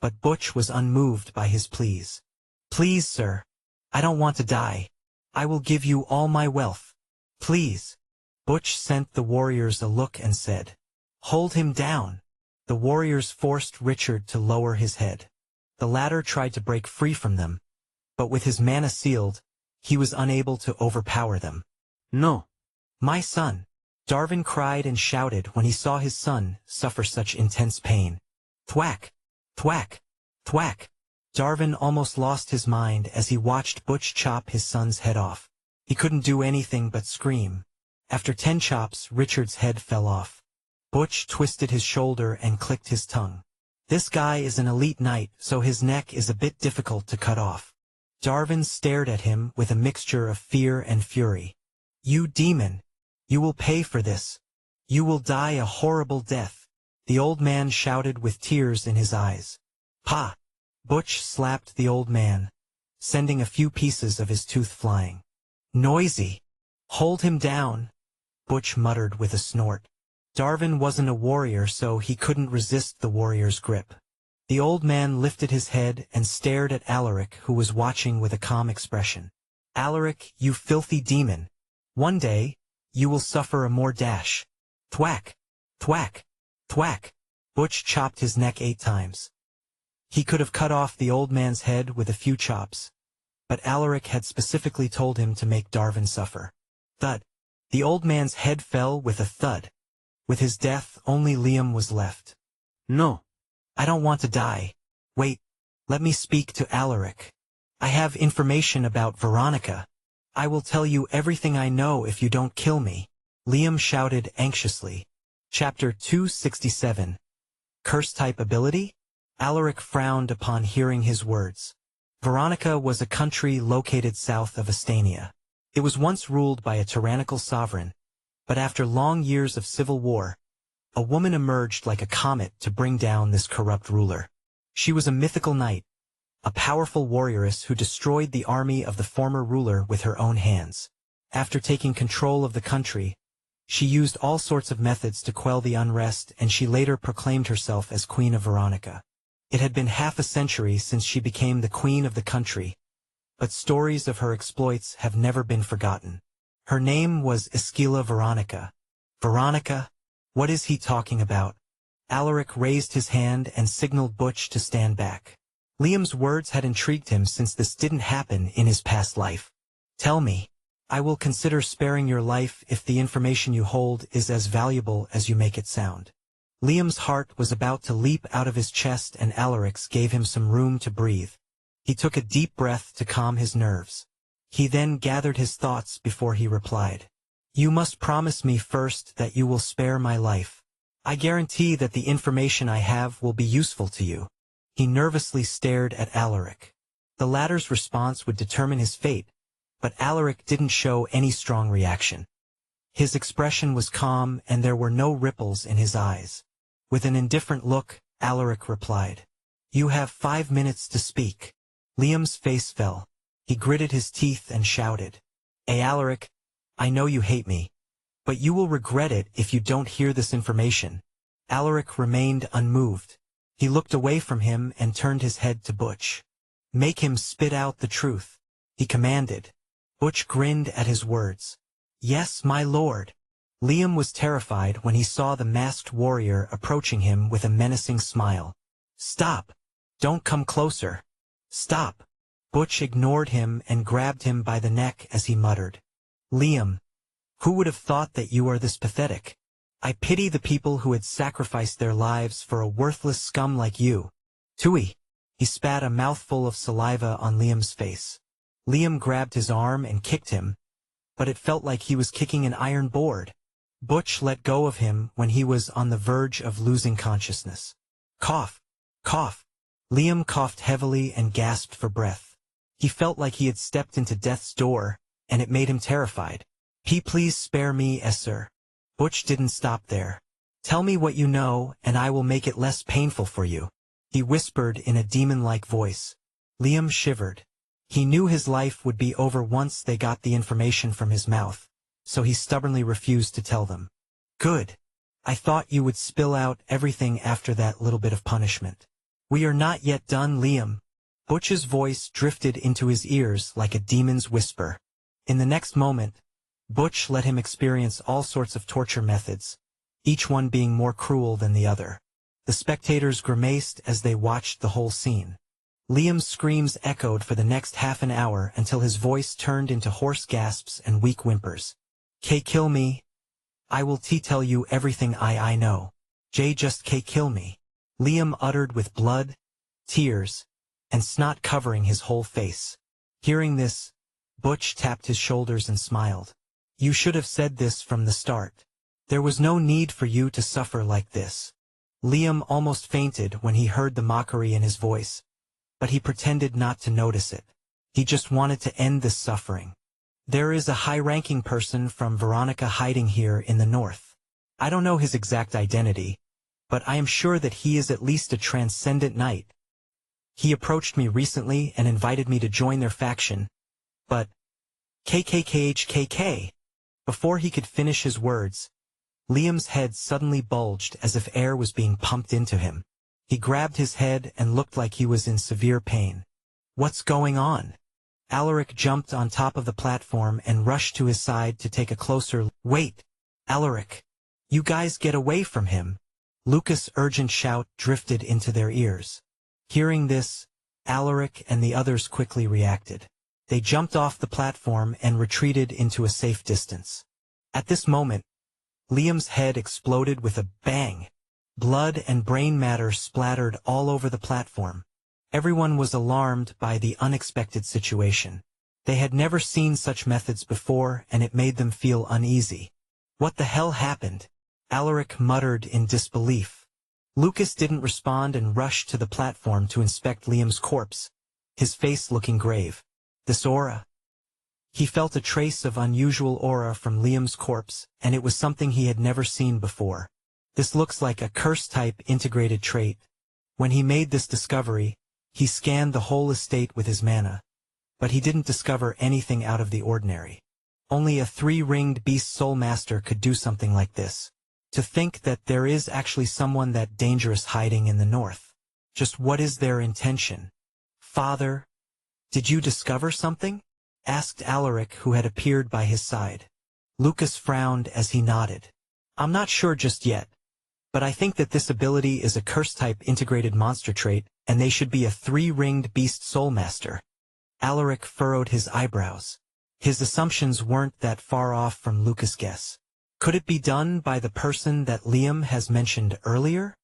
but Butch was unmoved by his pleas. Please, sir. I don't want to die. I will give you all my wealth. Please. Butch sent the warriors a look and said, Hold him down. The warriors forced Richard to lower his head. The latter tried to break free from them, but with his mana sealed, he was unable to overpower them. No. My son. Darwin cried and shouted when he saw his son suffer such intense pain. Thwack! Thwack! Thwack! Darwin almost lost his mind as he watched Butch chop his son's head off. He couldn't do anything but scream. After 10 chops, Richard's head fell off. Butch twisted his shoulder and clicked his tongue. This guy is an elite knight, so his neck is a bit difficult to cut off. Darwin stared at him with a mixture of fear and fury. You demon! You will pay for this. You will die a horrible death. The old man shouted with tears in his eyes. Pa! Butch slapped the old man, sending a few pieces of his tooth flying. Noisy! Hold him down! Butch muttered with a snort. Darwin wasn't a warrior, so he couldn't resist the warrior's grip. The old man lifted his head and stared at Alaric, who was watching with a calm expression. Alaric, you filthy demon. One day, you will suffer a more dash. Thwack, thwack, thwack. Butch chopped his neck 8 times. He could have cut off the old man's head with a few chops, but Alaric had specifically told him to make Darwin suffer. Thud. The old man's head fell with a thud. With his death, only Liam was left. No. I don't want to die. Wait. Let me speak to Alaric. I have information about Veronica. I will tell you everything I know if you don't kill me. Liam shouted anxiously. Chapter 267. Curse-type ability? Alaric frowned upon hearing his words. Veronica was a country located south of Estania. It was once ruled by a tyrannical sovereign, but after long years of civil war, a woman emerged like a comet to bring down this corrupt ruler. She was a mythical knight, a powerful warrioress who destroyed the army of the former ruler with her own hands. After taking control of the country, she used all sorts of methods to quell the unrest, and she later proclaimed herself as Queen of Veronica. It had been half a century since she became the queen of the country, but stories of her exploits have never been forgotten. Her name was Esquila Veronica. Veronica? What is he talking about? Alaric raised his hand and signaled Butch to stand back. Liam's words had intrigued him since this didn't happen in his past life. Tell me. I will consider sparing your life if the information you hold is as valuable as you make it sound. Liam's heart was about to leap out of his chest, and Alaric's gave him some room to breathe. He took a deep breath to calm his nerves. He then gathered his thoughts before he replied. You must promise me first that you will spare my life. I guarantee that the information I have will be useful to you. He nervously stared at Alaric. The latter's response would determine his fate, but Alaric didn't show any strong reaction. His expression was calm, and there were no ripples in his eyes. With an indifferent look, Alaric replied. You have 5 minutes to speak. Liam's face fell. He gritted his teeth and shouted. Alaric, I know you hate me, but you will regret it if you don't hear this information. Alaric remained unmoved. He looked away from him and turned his head to Butch. Make him spit out the truth, he commanded. Butch grinned at his words. Yes, my lord. Liam was terrified when he saw the masked warrior approaching him with a menacing smile. Stop! Don't come closer! Stop! Butch ignored him and grabbed him by the neck as he muttered. Liam, who would have thought that you are this pathetic? I pity the people who had sacrificed their lives for a worthless scum like you. Tui! He spat a mouthful of saliva on Liam's face. Liam grabbed his arm and kicked him, but it felt like he was kicking an iron board. Butch let go of him when he was on the verge of losing consciousness. Cough! Cough! Liam coughed heavily and gasped for breath. He felt like he had stepped into death's door, and it made him terrified. Please spare me, sir. Butch didn't stop there. Tell me what you know, and I will make it less painful for you. He whispered in a demon-like voice. Liam shivered. He knew his life would be over once they got the information from his mouth, so he stubbornly refused to tell them. Good. I thought you would spill out everything after that little bit of punishment. We are not yet done, Liam. Butch's voice drifted into his ears like a demon's whisper. In the next moment, Butch let him experience all sorts of torture methods, each one being more cruel than the other. The spectators grimaced as they watched the whole scene. Liam's screams echoed for the next half an hour until his voice turned into hoarse gasps and weak whimpers. Kill me. I will tell you everything I know. Just kill me. Liam uttered with blood, tears, and snot covering his whole face. Hearing this, Butch tapped his shoulders and smiled. You should have said this from the start. There was no need for you to suffer like this. Liam almost fainted when he heard the mockery in his voice, but he pretended not to notice it. He just wanted to end this suffering. There is a high-ranking person from Veronica hiding here in the north. I don't know his exact identity, but I am sure that he is at least a transcendent knight. He approached me recently and invited me to join their faction, but KKKHKK. Before he could finish his words, Liam's head suddenly bulged as if air was being pumped into him. He grabbed his head and looked like he was in severe pain. What's going on? Alaric jumped on top of the platform and rushed to his side to take a closer look. "Wait, Alaric! You guys get away from him!" Lucas' urgent shout drifted into their ears. Hearing this, Alaric and the others quickly reacted. They jumped off the platform and retreated into a safe distance. At this moment, Liam's head exploded with a bang. Blood and brain matter splattered all over the platform. Everyone was alarmed by the unexpected situation. They had never seen such methods before, and it made them feel uneasy. "What the hell happened?" Alaric muttered in disbelief. Lucas didn't respond and rushed to the platform to inspect Liam's corpse, his face looking grave. "This aura." He felt a trace of unusual aura from Liam's corpse, and it was something he had never seen before. "This looks like a curse-type integrated trait." When he made this discovery, he scanned the whole estate with his mana, but he didn't discover anything out of the ordinary. Only a 3-ringed beast soul master could do something like this. To think that there is actually someone that dangerous hiding in the north. Just what is their intention? "Father, did you discover something?" asked Alaric, who had appeared by his side. Lucas frowned as he nodded. "I'm not sure just yet, but I think that this ability is a curse-type integrated monster trait, and they should be a 3-ringed beast soul master." Alaric furrowed his eyebrows. His assumptions weren't that far off from Lucas' guess. Could it be done by the person that Liam has mentioned earlier?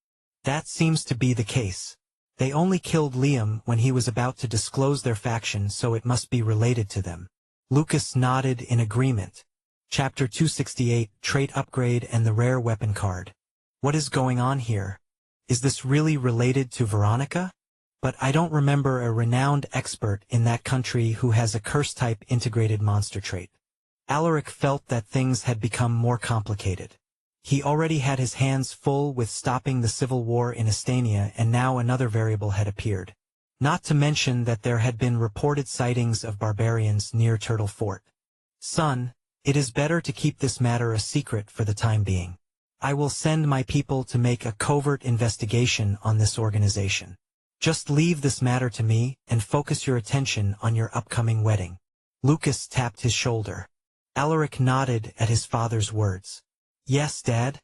That seems to be the case. They only killed Liam when he was about to disclose their faction, so it must be related to them. Lucas nodded in agreement. Chapter 268, Trait Upgrade and the Rare Weapon Card. What is going on here? Is this really related to Veronica? But I don't remember a renowned expert in that country who has a curse-type integrated monster trait. Alaric felt that things had become more complicated. He already had his hands full with stopping the civil war in Estania, and now another variable had appeared. Not to mention that there had been reported sightings of barbarians near Turtle Fort. "Son, it is better to keep this matter a secret for the time being. I will send my people to make a covert investigation on this organization. Just leave this matter to me and focus your attention on your upcoming wedding." Lucas tapped his shoulder. Alaric nodded at his father's words. "Yes, Dad,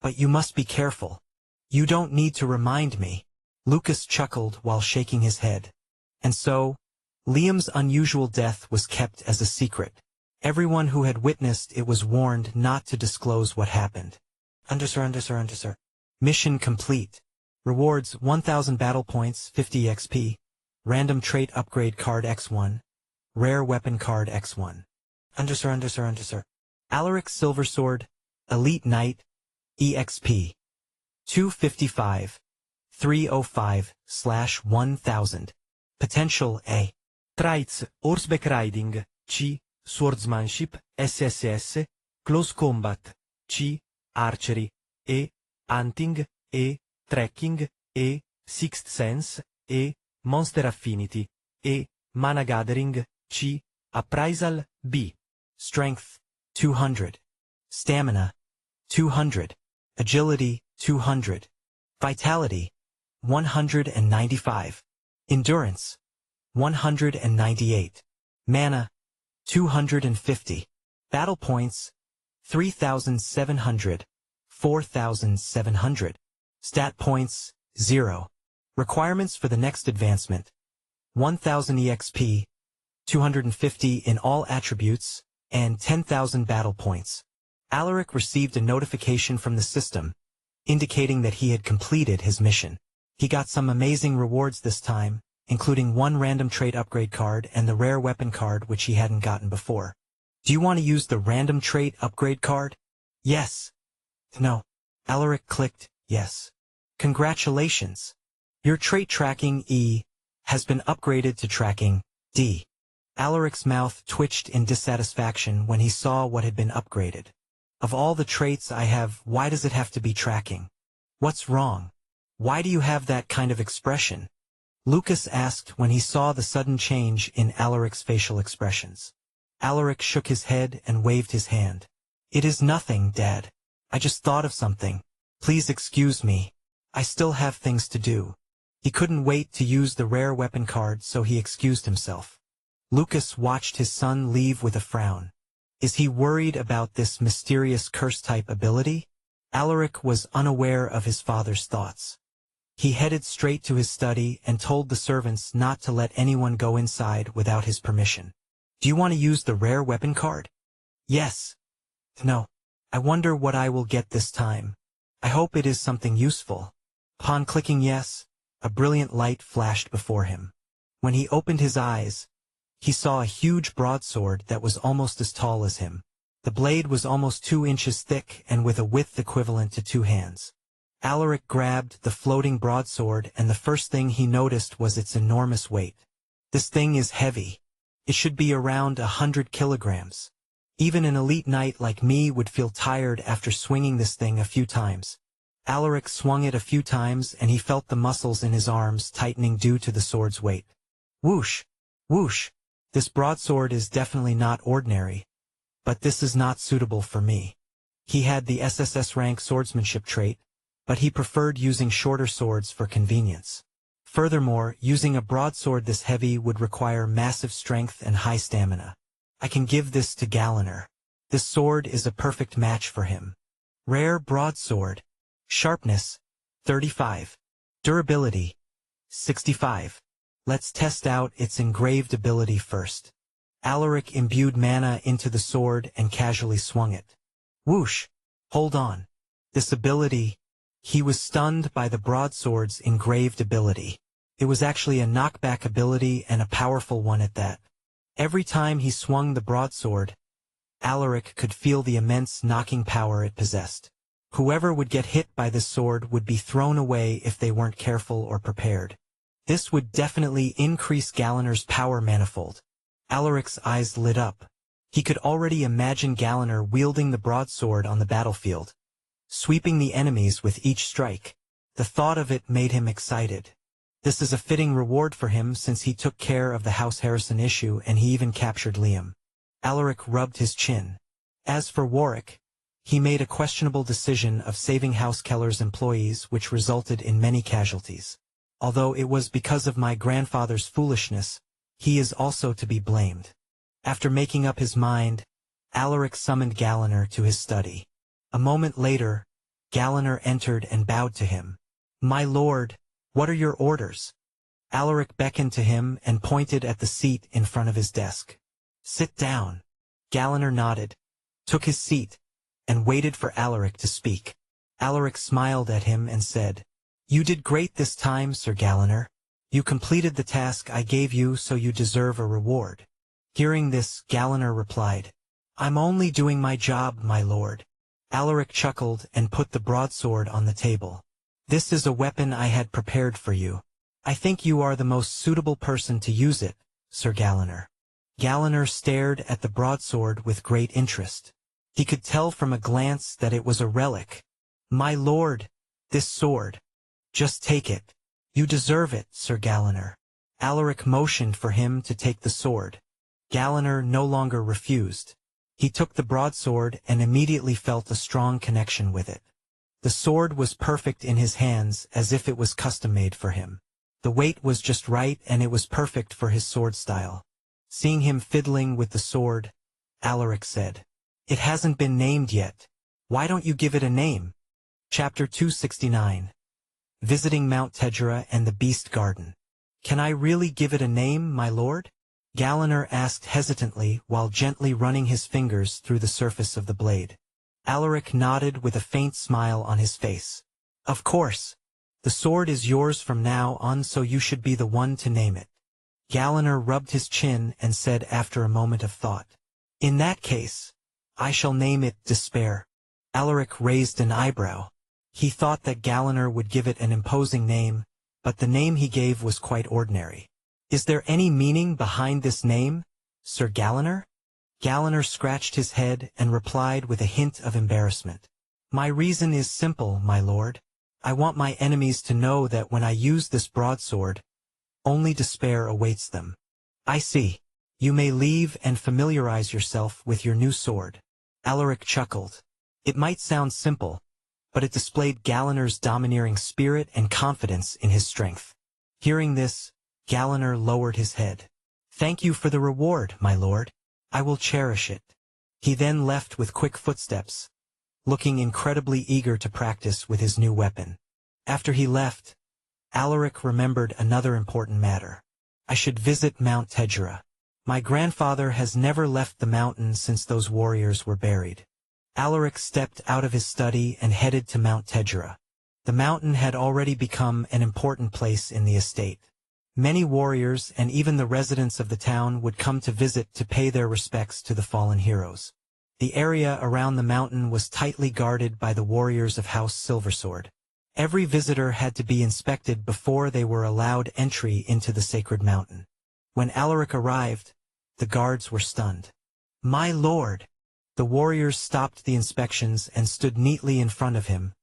but you must be careful. You don't need to remind me." Lucas chuckled while shaking his head. And so, Liam's unusual death was kept as a secret. Everyone who had witnessed it was warned not to disclose what happened. Undersir. Mission complete. Rewards 1000 battle points, 50 XP. Random trait upgrade card X1. Rare weapon card X1. Undersir. Alaric Silversword, Elite Knight, EXP. 255, 305/1000. Potential A. Traits Horseback Riding, C. Swordsmanship, SSS, Close Combat, C. Archery, E. Hunting, E. Trekking, E. Sixth Sense, E. Monster Affinity, E. Mana Gathering, C. Appraisal, B. Strength, 200. Stamina, 200. Agility, 200. Vitality, 195. Endurance, 198. Mana, 250. Battle points, 3,700. 4,700. Stat points, 0. Requirements for the next advancement. 1,000 EXP, 250 in all attributes, and 10,000 battle points. Alaric received a notification from the system, indicating that he had completed his mission. He got some amazing rewards this time, including 1 random trait upgrade card and the rare weapon card which he hadn't gotten before. "Do you want to use the random trait upgrade card?" "Yes." "No." Alaric clicked yes. "Congratulations. Your trait tracking E has been upgraded to tracking D." Alaric's mouth twitched in dissatisfaction when he saw what had been upgraded. "Of all the traits I have, why does it have to be tracking? What's wrong? Why do you have that kind of expression?" Lucas asked when he saw the sudden change in Alaric's facial expressions. Alaric shook his head and waved his hand. "It is nothing, Dad. I just thought of something. Please excuse me. I still have things to do." He couldn't wait to use the rare weapon card, so he excused himself. Lucas watched his son leave with a frown. Is he worried about this mysterious curse-type ability? Alaric was unaware of his father's thoughts. He headed straight to his study and told the servants not to let anyone go inside without his permission. Do you want to use the rare weapon card? Yes. No. I wonder what I will get this time. I hope it is something useful. Upon clicking yes, a brilliant light flashed before him. When he opened his eyes, he saw a huge broadsword that was almost as tall as him. The blade was almost 2 inches thick and with a width equivalent to 2 hands. Alaric grabbed the floating broadsword, and the first thing he noticed was its enormous weight. This thing is heavy. It should be around 100 kilograms. Even an elite knight like me would feel tired after swinging this thing a few times. Alaric swung it a few times and he felt the muscles in his arms tightening due to the sword's weight. Whoosh! Whoosh! This broadsword is definitely not ordinary. But this is not suitable for me. He had the SSS-Rank Swordsmanship trait, but he preferred using shorter swords for convenience. Furthermore, using a broadsword this heavy would require massive strength and high stamina. I can give this to Galliner. This sword is a perfect match for him. Rare broadsword. Sharpness, 35. Durability, 65. Let's test out its engraved ability first. Alaric imbued mana into the sword and casually swung it. Whoosh! Hold on. This ability... He was stunned by the broadsword's engraved ability. It was actually a knockback ability and a powerful one at that. Every time he swung the broadsword, Alaric could feel the immense knocking power it possessed. Whoever would get hit by this sword would be thrown away if they weren't careful or prepared. This would definitely increase Galliner's power manifold. Alaric's eyes lit up. He could already imagine Galliner wielding the broadsword on the battlefield, sweeping the enemies with each strike. The thought of it made him excited. This is a fitting reward for him since he took care of the House Harrison issue and he even captured Liam. Alaric rubbed his chin. As for Warwick, he made a questionable decision of saving House Keller's employees, which resulted in many casualties. Although it was because of my grandfather's foolishness, he is also to be blamed. After making up his mind, Alaric summoned Galliner to his study. A moment later, Galliner entered and bowed to him. My lord, what are your orders? Alaric beckoned to him and pointed at the seat in front of his desk. Sit down. Galliner nodded, took his seat, and waited for Alaric to speak. Alaric smiled at him and said, You did great this time, Sir Galliner. You completed the task I gave you, so you deserve a reward. Hearing this, Galliner replied, I'm only doing my job, my lord. Alaric chuckled and put the broadsword on the table. This is a weapon I had prepared for you. I think you are the most suitable person to use it, Sir Galliner. Galliner stared at the broadsword with great interest. He could tell from a glance that it was a relic. My lord, this sword. Just take it. You deserve it, Sir Galliner. Alaric motioned for him to take the sword. Galliner no longer refused. He took the broadsword and immediately felt a strong connection with it. The sword was perfect in his hands, as if it was custom-made for him. The weight was just right and it was perfect for his sword style. Seeing him fiddling with the sword, Alaric said, It hasn't been named yet. Why don't you give it a name? Chapter 269. Visiting Mount Tedra and the Beast Garden. Can I really give it a name, my lord? Galliner asked hesitantly while gently running his fingers through the surface of the blade. Alaric nodded with a faint smile on his face. Of course. The sword is yours from now on, so you should be the one to name it. Galliner rubbed his chin and said after a moment of thought, In that case, I shall name it Despair. Alaric raised an eyebrow. He thought that Galliner would give it an imposing name, but the name he gave was quite ordinary. Is there any meaning behind this name, Sir Galliner? Galliner scratched his head and replied with a hint of embarrassment. My reason is simple, my lord. I want my enemies to know that when I use this broadsword, only despair awaits them. I see. You may leave and familiarize yourself with your new sword. Alaric chuckled. It might sound simple, but it displayed Galliner's domineering spirit and confidence in his strength. Hearing this, Galliner lowered his head. Thank you for the reward, my lord. I will cherish it. He then left with quick footsteps, looking incredibly eager to practice with his new weapon. After he left, Alaric remembered another important matter. I should visit Mount Tejera. My grandfather has never left the mountain since those warriors were buried. Alaric stepped out of his study and headed to Mount Tejera. The mountain had already become an important place in the estate. Many warriors and even the residents of the town would come to visit to pay their respects to the fallen heroes. The area around the mountain was tightly guarded by the warriors of House Silversword. Every visitor had to be inspected before they were allowed entry into the sacred mountain. When Alaric arrived, the guards were stunned. My lord! The warriors stopped the inspections and stood neatly in front of him,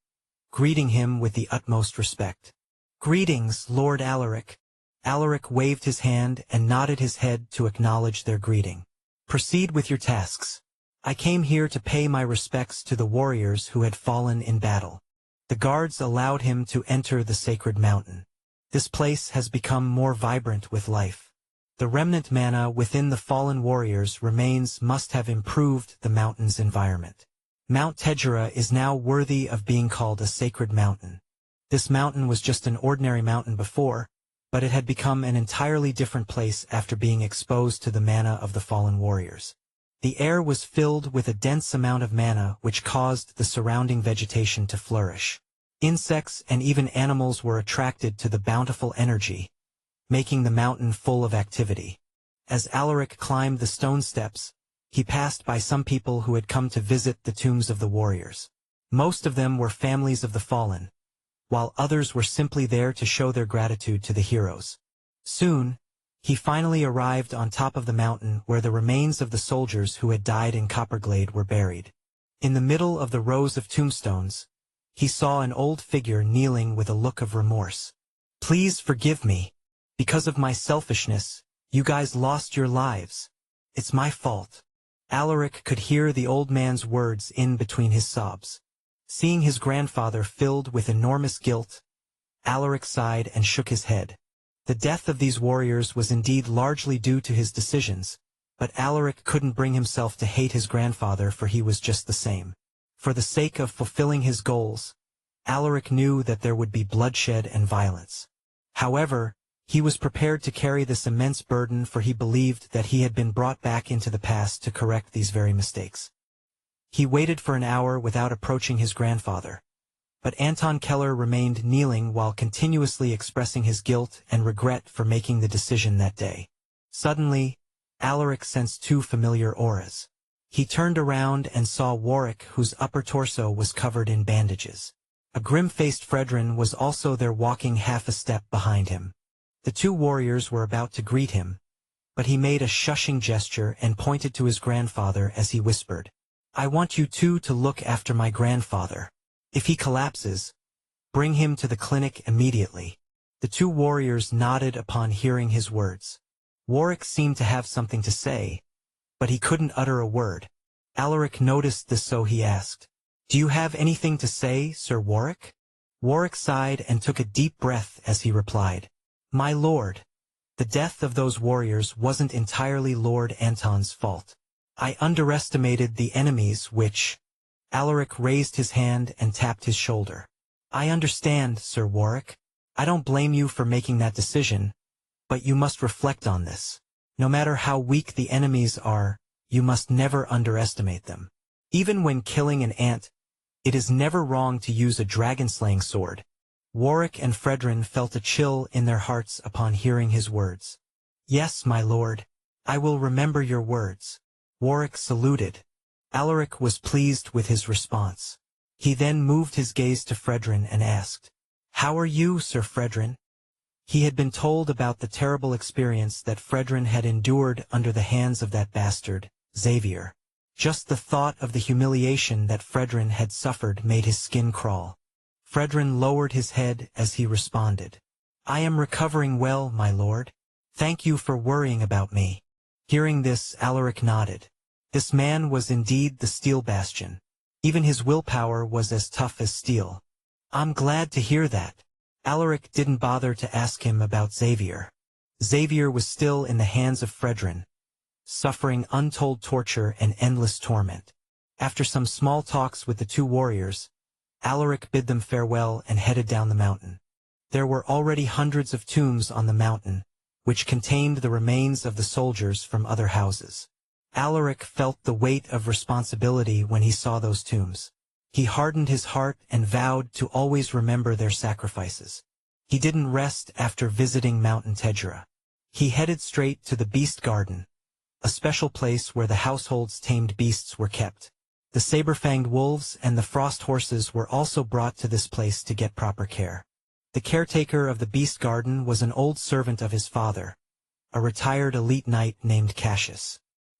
greeting him with the utmost respect. Greetings, Lord Alaric. Alaric waved his hand and nodded his head to acknowledge their greeting. Proceed with your tasks. I came here to pay my respects to the warriors who had fallen in battle. The guards allowed him to enter the sacred mountain. This place has become more vibrant with life. The remnant mana within the fallen warriors' remains must have improved the mountain's environment. Mount Tejera is now worthy of being called a sacred mountain. This mountain was just an ordinary mountain before, but it had become an entirely different place after being exposed to the mana of the fallen warriors. The air was filled with a dense amount of mana which caused the surrounding vegetation to flourish. Insects and even animals were attracted to the bountiful energy, making the mountain full of activity. As Alaric climbed the stone steps, he passed by some people who had come to visit the tombs of the warriors. Most of them were families of the fallen, while others were simply there to show their gratitude to the heroes. Soon, he finally arrived on top of the mountain where the remains of the soldiers who had died in Copperglade were buried. In the middle of the rows of tombstones, he saw an old figure kneeling with a look of remorse. Please forgive me. Because of my selfishness, you guys lost your lives. It's my fault. Alaric could hear the old man's words in between his sobs. Seeing his grandfather filled with enormous guilt, Alaric sighed and shook his head. The death of these warriors was indeed largely due to his decisions, but Alaric couldn't bring himself to hate his grandfather, for he was just the same. For the sake of fulfilling his goals, Alaric knew that there would be bloodshed and violence. However, he was prepared to carry this immense burden, for he believed that he had been brought back into the past to correct these very mistakes. He waited for an hour without approaching his grandfather, but Anton Keller remained kneeling while continuously expressing his guilt and regret for making the decision that day. Suddenly, Alaric sensed two familiar auras. He turned around and saw Warwick, whose upper torso was covered in bandages. A grim-faced Fredrin was also there, walking half a step behind him. The two warriors were about to greet him, but he made a shushing gesture and pointed to his grandfather as he whispered, I want you two to look after my grandfather. If he collapses, bring him to the clinic immediately. The two warriors nodded upon hearing his words. Warwick seemed to have something to say, but he couldn't utter a word. Alaric noticed this, so he asked, Do you have anything to say, Sir Warwick? Warwick sighed and took a deep breath as he replied, My lord, the death of those warriors wasn't entirely Lord Anton's fault. I underestimated the enemies which... Alaric raised his hand and tapped his shoulder. I understand, Sir Warwick. I don't blame you for making that decision, but you must reflect on this. No matter how weak the enemies are, you must never underestimate them. Even when killing an ant, it is never wrong to use a dragon-slaying sword. Warwick and Fredrin felt a chill in their hearts upon hearing his words. Yes, my lord, I will remember your words. Warwick saluted. Alaric was pleased with his response. He then moved his gaze to Fredrin and asked, How are you, Sir Fredrin? He had been told about the terrible experience that Fredrin had endured under the hands of that bastard, Xavier. Just the thought of the humiliation that Fredrin had suffered made his skin crawl. Fredrin lowered his head as he responded, I am recovering well, my lord. Thank you for worrying about me. Hearing this, Alaric nodded. This man was indeed the Steel Bastion. Even his willpower was as tough as steel. I'm glad to hear that. Alaric didn't bother to ask him about Xavier. Xavier was still in the hands of Fredrin, suffering untold torture and endless torment. After some small talks with the two warriors, Alaric bid them farewell and headed down the mountain. There were already hundreds of tombs on the mountain, which contained the remains of the soldiers from other houses. Alaric felt the weight of responsibility when he saw those tombs. He hardened his heart and vowed to always remember their sacrifices. He didn't rest after visiting Mountain Tejera. He headed straight to the Beast Garden, a special place where the household's tamed beasts were kept. The saber-fanged wolves and the frost horses were also brought to this place to get proper care. The caretaker of the Beast Garden was an old servant of his father, a retired elite knight named Cassius.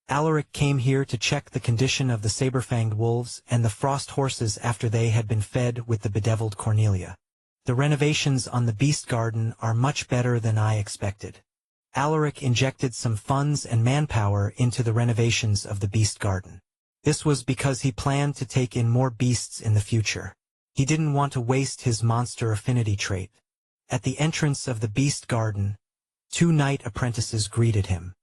Alaric came here to check the condition of the saber-fanged wolves and the frost horses after they had been fed with the bedeviled Cornelia. The renovations on the Beast Garden are much better than I expected. Alaric injected some funds and manpower into the renovations of the Beast Garden. This was because he planned to take in more beasts in the future. He didn't want to waste his monster affinity trait. At the entrance of the Beast Garden, two knight apprentices greeted him.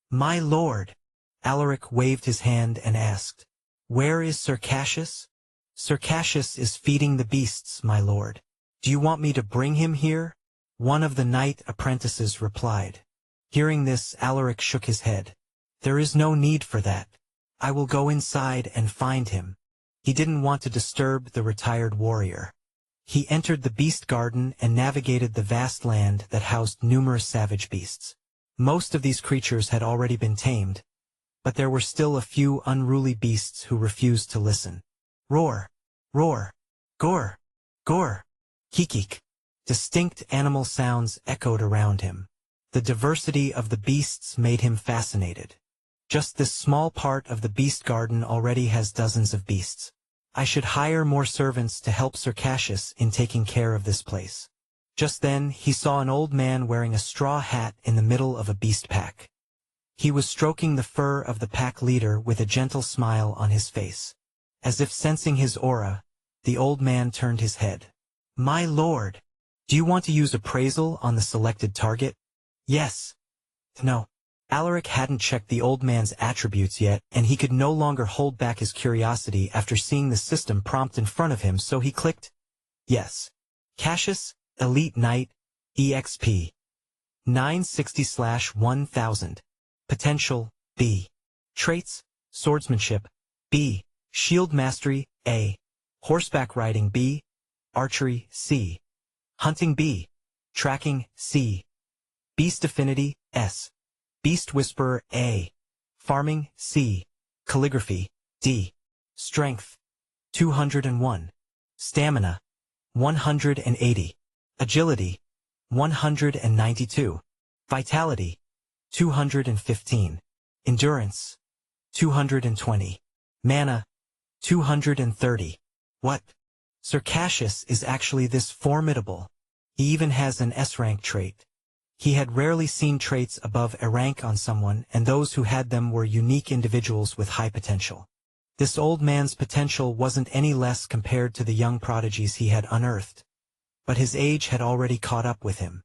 "My lord!" Alaric waved his hand and asked, "Where is Sir Cassius?" "Sir Cassius is feeding the beasts, my lord. Do you want me to bring him here?" One of the knight apprentices replied. Hearing this, Alaric shook his head. "There is no need for that. I will go inside and find him." He didn't want to disturb the retired warrior. He entered the Beast Garden and navigated the vast land that housed numerous savage beasts. Most of these creatures had already been tamed, but there were still a few unruly beasts who refused to listen. Roar, roar, gore, gore, kikik. Distinct animal sounds echoed around him. The diversity of the beasts made him fascinated. Just this small part of the Beast Garden already has dozens of beasts. I should hire more servants to help Sir Cassius in taking care of this place. Just then, he saw an old man wearing a straw hat in the middle of a beast pack. He was stroking the fur of the pack leader with a gentle smile on his face. As if sensing his aura, the old man turned his head. "My lord, do you want to use appraisal on the selected target?" "Yes." "No." Alaric hadn't checked the old man's attributes yet, and he could no longer hold back his curiosity after seeing the system prompt in front of him, so he clicked, "Yes." Cassius, Elite Knight, EXP. 960/1000. Potential, B. Traits, Swordsmanship, B. Shield Mastery, A. Horseback Riding, B. Archery, C. Hunting, B. Tracking, C. Beast Affinity, S. Beast Whisperer, A. Farming, C. Calligraphy, D. Strength, 201. Stamina, 180. Agility, 192. Vitality, 215. Endurance, 220. Mana, 230. What? Sir Cassius is actually this formidable. He even has an S-rank trait. He had rarely seen traits above a rank on someone, and those who had them were unique individuals with high potential. This old man's potential wasn't any less compared to the young prodigies he had unearthed, but his age had already caught up with him.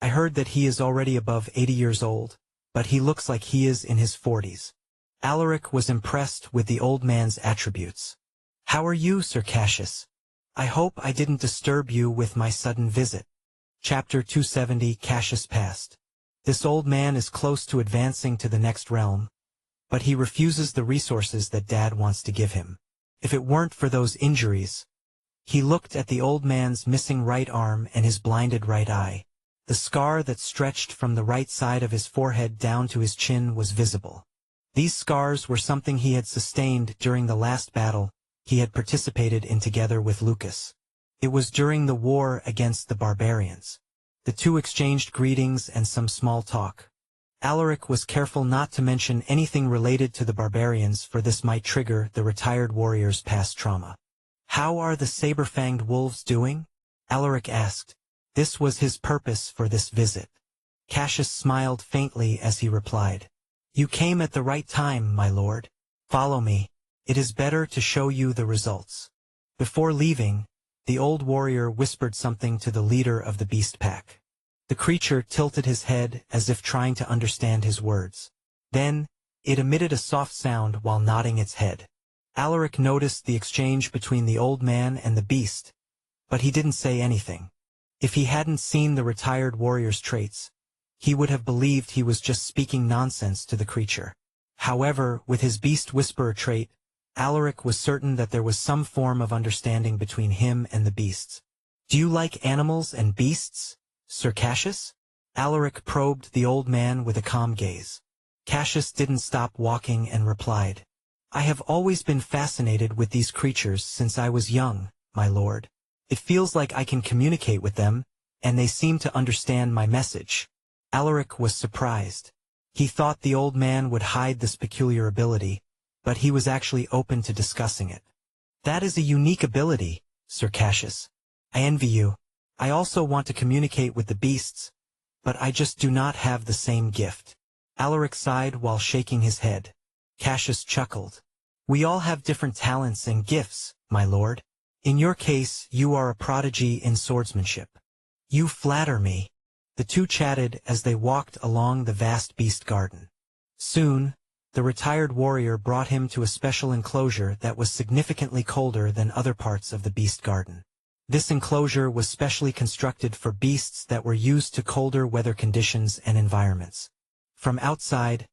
I heard that he is already above 80 years old, but he looks like he is in his 40s. Alaric was impressed with the old man's attributes. "How are you, Sir Cassius? I hope I didn't disturb you with my sudden visit." Chapter 270. Cassius Past. This old man is close to advancing to the next realm, but he refuses the resources that Dad wants to give him. If it weren't for those injuries. He looked at the old man's missing right arm and his blinded right eye. The scar that stretched from the right side of his forehead down to his chin was visible. These scars were something he had sustained during the last battle he had participated in together with Lucas. It was during the war against the barbarians. The two exchanged greetings and some small talk. Alaric was careful not to mention anything related to the barbarians, for this might trigger the retired warrior's past trauma. "How are the saber-fanged wolves doing?" Alaric asked. This was his purpose for this visit. Cassius smiled faintly as he replied, "You came at the right time, my lord. Follow me. It is better to show you the results." Before leaving, the old warrior whispered something to the leader of the beast pack. The creature tilted his head as if trying to understand his words. Then, it emitted a soft sound while nodding its head. Alaric noticed the exchange between the old man and the beast, but he didn't say anything. If he hadn't seen the retired warrior's traits, he would have believed he was just speaking nonsense to the creature. However, with his beast whisperer trait, Alaric was certain that there was some form of understanding between him and the beasts. "Do you like animals and beasts, Sir Cassius?" Alaric probed the old man with a calm gaze. Cassius didn't stop walking and replied, "I have always been fascinated with these creatures since I was young, my lord. It feels like I can communicate with them, and they seem to understand my message." Alaric was surprised. He thought the old man would hide this peculiar ability, but he was actually open to discussing it. "That is a unique ability, Sir Cassius. I envy you. I also want to communicate with the beasts, but I just do not have the same gift." Alaric sighed while shaking his head. Cassius chuckled. "We all have different talents and gifts, my lord. In your case, you are a prodigy in swordsmanship." "You flatter me." The two chatted as they walked along the vast beast garden. Soon, the retired warrior brought him to a special enclosure that was significantly colder than other parts of the beast garden. This enclosure was specially constructed for beasts that were used to colder weather conditions and environments. From outside,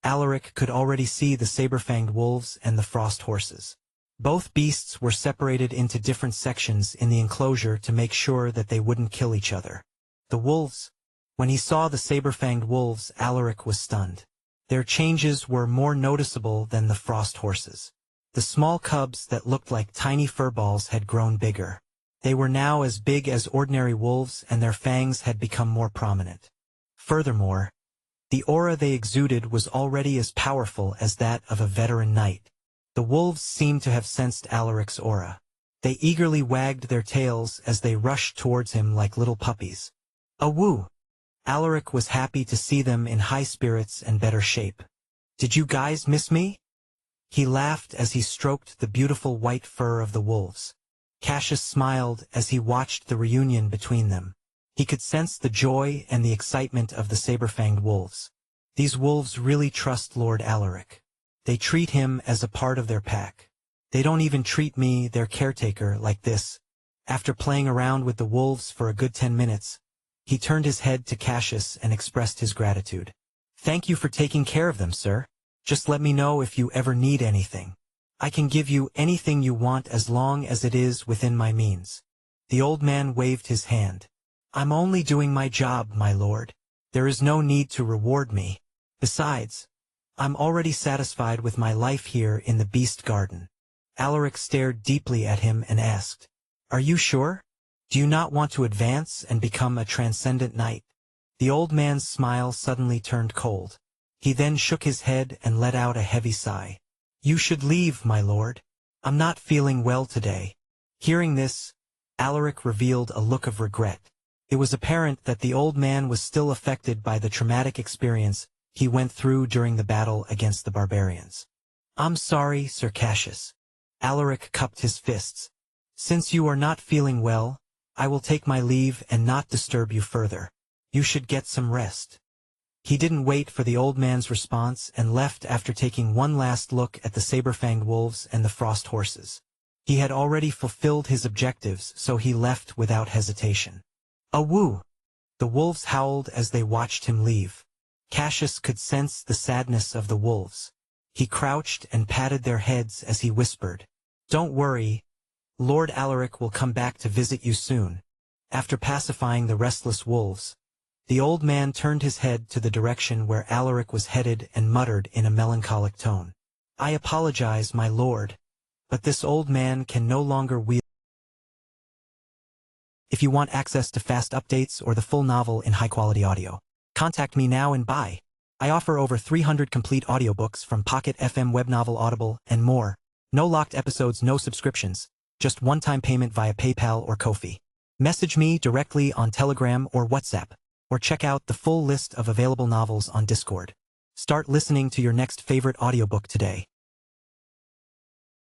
Alaric could already see the saber-fanged wolves and the frost horses. Both beasts were separated into different sections in the enclosure to make sure that they wouldn't kill each other. The wolves. When he saw the saber-fanged wolves, Alaric was stunned. Their changes were more noticeable than the frost horses. The small cubs that looked like tiny furballs had grown bigger. They were now as big as ordinary wolves, and their fangs had become more prominent. Furthermore, the aura they exuded was already as powerful as that of a veteran knight. The wolves seemed to have sensed Alaric's aura. They eagerly wagged their tails as they rushed towards him like little puppies. "Awoo!" Alaric was happy to see them in high spirits and better shape. "Did you guys miss me?" He laughed as he stroked the beautiful white fur of the wolves. Cassius smiled as he watched the reunion between them. He could sense the joy and the excitement of the saber-fanged wolves. These wolves really trust Lord Alaric. They treat him as a part of their pack. They don't even treat me, their caretaker, like this. After playing around with the wolves for a good 10 minutes, he turned his head to Cassius and expressed his gratitude. "Thank you for taking care of them, sir. Just let me know if you ever need anything. I can give you anything you want as long as it is within my means." The old man waved his hand. "I'm only doing my job, my lord. There is no need to reward me. Besides, I'm already satisfied with my life here in the beast garden." Alaric stared deeply at him and asked, "Are you sure? Do you not want to advance and become a transcendent knight?" The old man's smile suddenly turned cold. He then shook his head and let out a heavy sigh. "You should leave, my lord. I'm not feeling well today." Hearing this, Alaric revealed a look of regret. It was apparent that the old man was still affected by the traumatic experience he went through during the battle against the barbarians. "I'm sorry, Sir Cassius." Alaric cupped his fists. "Since you are not feeling well, I will take my leave and not disturb you further. You should get some rest." He didn't wait for the old man's response and left after taking one last look at the saber-fanged wolves and the frost horses. He had already fulfilled his objectives, so he left without hesitation. "Awoo!" The wolves howled as they watched him leave. Cassius could sense the sadness of the wolves. He crouched and patted their heads as he whispered, "Don't worry, Lord Alaric will come back to visit you soon." After pacifying the restless wolves, the old man turned his head to the direction where Alaric was headed and muttered in a melancholic tone, "I apologize, my lord, but this old man can no longer wield." If you want access to fast updates or the full novel in high-quality audio, contact me now and buy. I offer over 300 complete audiobooks from Pocket FM, Webnovel, Audible, and more. No locked episodes, no subscriptions, just one-time payment via PayPal or Ko-fi. Message me directly on Telegram or WhatsApp, or check out the full list of available novels on Discord. Start listening to your next favorite audiobook today.